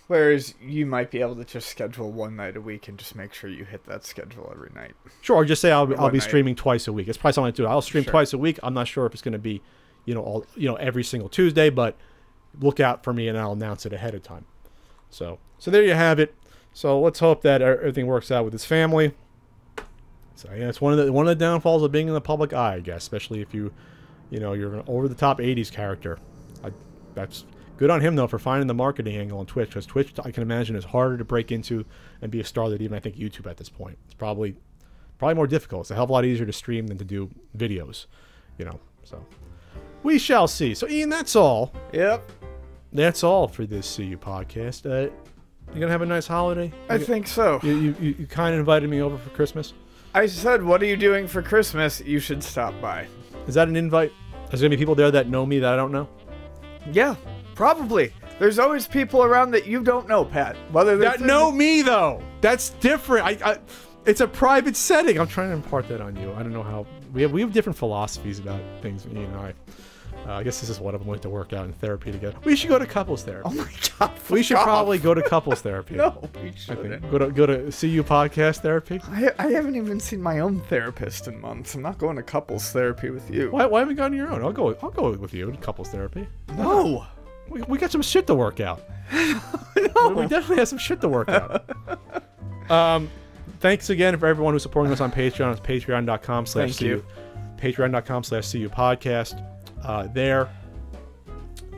Whereas you might be able to just schedule one night a week and just make sure you hit that schedule every night. Sure, or just say I'll be streaming twice a week. It's probably something I do. I'll stream twice a week. I'm not sure if it's going to be, every single Tuesday, but look out for me and I'll announce it ahead of time. So there you have it. So let's hope that everything works out with his family. So yeah, it's one of the downfalls of being in the public eye, I guess, especially if you're an over the top 80s character. That's good on him though for finding the marketing angle on Twitch, because Twitch I can imagine is harder to break into and be a star than even I think YouTube at this point. It's probably more difficult. It's a hell of a lot easier to stream than to do videos, So we shall see. So Ian, that's all. Yep. That's all for this CU podcast. You gonna have a nice holiday? I think so. You kind of invited me over for Christmas. I said, what are you doing for Christmas? You should stop by. Is that an invite? Is there gonna be people there that know me that I don't know? Yeah, probably. There's always people around that you don't know, Pat. That know me though. That's different. It's a private setting. I'm trying to impart that on you. I don't know how we have different philosophies about things. You and I guess this is one of them. We have to work out in therapy together. We should go to couples therapy. Oh my god! We should probably go to couples therapy. No, we shouldn't. Go to CU podcast therapy. I haven't even seen my own therapist in months. I'm not going to couples therapy with you. Why haven't you gone to your own? I'll go with you to couples therapy. No. We got some shit to work out. No. We definitely have some shit to work out. Thanks again for everyone who's supporting us on Patreon. It's patreon.com/CU. Patreon.com/CU podcast. There.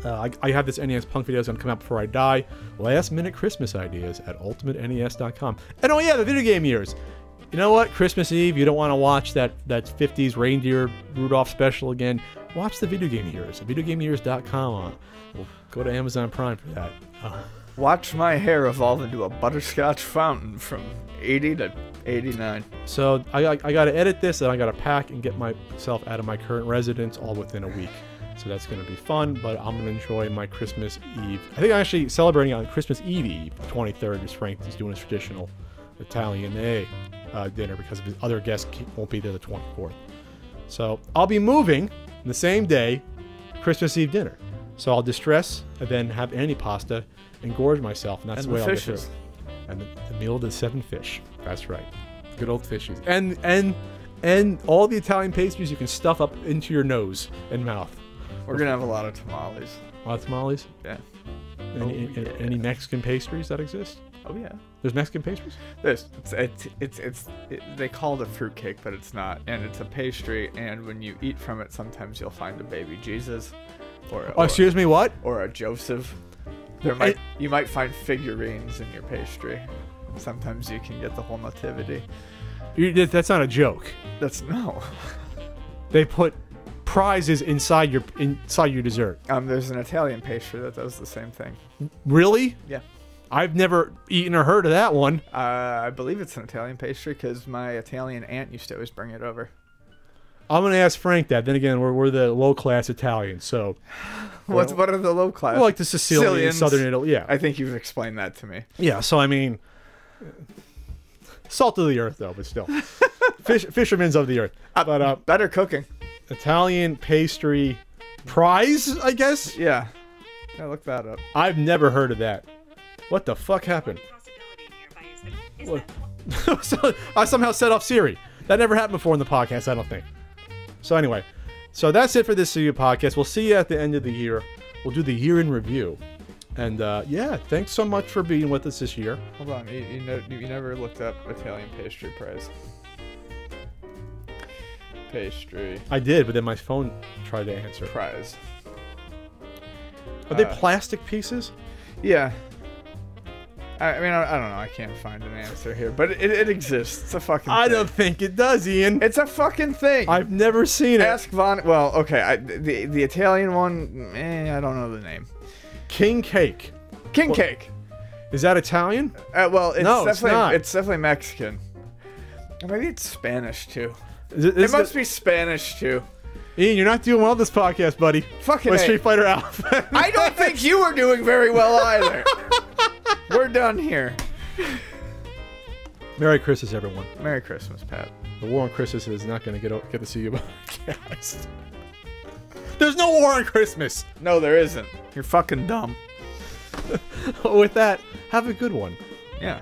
I have this NES Punk video that's going to come out before I die. Last minute Christmas ideas at ultimatenes.com. And oh yeah, the video game years. You know what? Christmas Eve, you don't want to watch that 50s reindeer Rudolph special again. Watch the video game years at videogameyears.com. We'll go to Amazon Prime for that. Watch my hair evolve into a butterscotch fountain from 80 to 89. So I got to edit this, and I got to pack and get myself out of my current residence all within a week. So that's going to be fun, but I'm going to enjoy my Christmas Eve. I think I'm actually celebrating on Christmas Eve, the 23rd, as Frank is doing his traditional Italian dinner because his other guests won't be there the 24th. So I'll be moving the same day, Christmas Eve dinner. So I'll distress and then have antipasta and gorge myself, and that's the way I'll get through. And the meal of the 7 fish. That's right. Good old fishes. And all the Italian pastries you can stuff up into your nose and mouth. We're going to have a lot of tamales. A lot of tamales? Yeah. Any Mexican pastries that exist? Oh, yeah. There's Mexican pastries? There's. They call it a fruitcake, but it's not. And it's a pastry, and when you eat from it, sometimes you'll find a baby Jesus. Excuse me, what? Or a Joseph. You might find figurines in your pastry. Sometimes you can get the whole nativity. That's not a joke. No. They put prizes inside your dessert. There's an Italian pastry that does the same thing. Really? Yeah. I've never eaten or heard of that one. I believe it's an Italian pastry because my Italian aunt used to always bring it over. I'm gonna ask Frank that. Then again, we're the low class Italians, so. What are the low class? Like the Sicilians, Southern Italy. Yeah. I think you've explained that to me. Yeah. So I mean, salt of the earth, though, but still, fishermen's of the earth. But better cooking. Italian pastry prize, I guess. Yeah. Look that up. I've never heard of that. What the fuck happened? What? So, I somehow set off Siri. That never happened before in the podcast, I don't think. So anyway, that's it for this podcast. We'll see you at the end of the year. We'll do the year in review. And yeah, thanks so much for being with us this year. Hold on, you never looked up Italian pastry prize. Pastry. I did, but then my phone tried to answer. Prize. Are they plastic pieces? Yeah. I mean, I don't know. I can't find an answer here, but it exists. It's a fucking thing. I don't think it does, Ian. It's a fucking thing. I've never seen it. Ask Von. Well, okay. The Italian one, I don't know the name. King cake. Cake. Is that Italian? Well, it's not. It's definitely Mexican. Or maybe it's Spanish too. It must be Spanish too. Ian, you're not doing well this podcast, buddy. Fucking with Street Fighter Alpha. I don't think you were doing very well either. We're done here. Merry Christmas, everyone. Merry Christmas, Pat. The war on Christmas is not going to get to see you podcast. There's no war on Christmas. No, there isn't. You're fucking dumb. With that, have a good one. Yeah.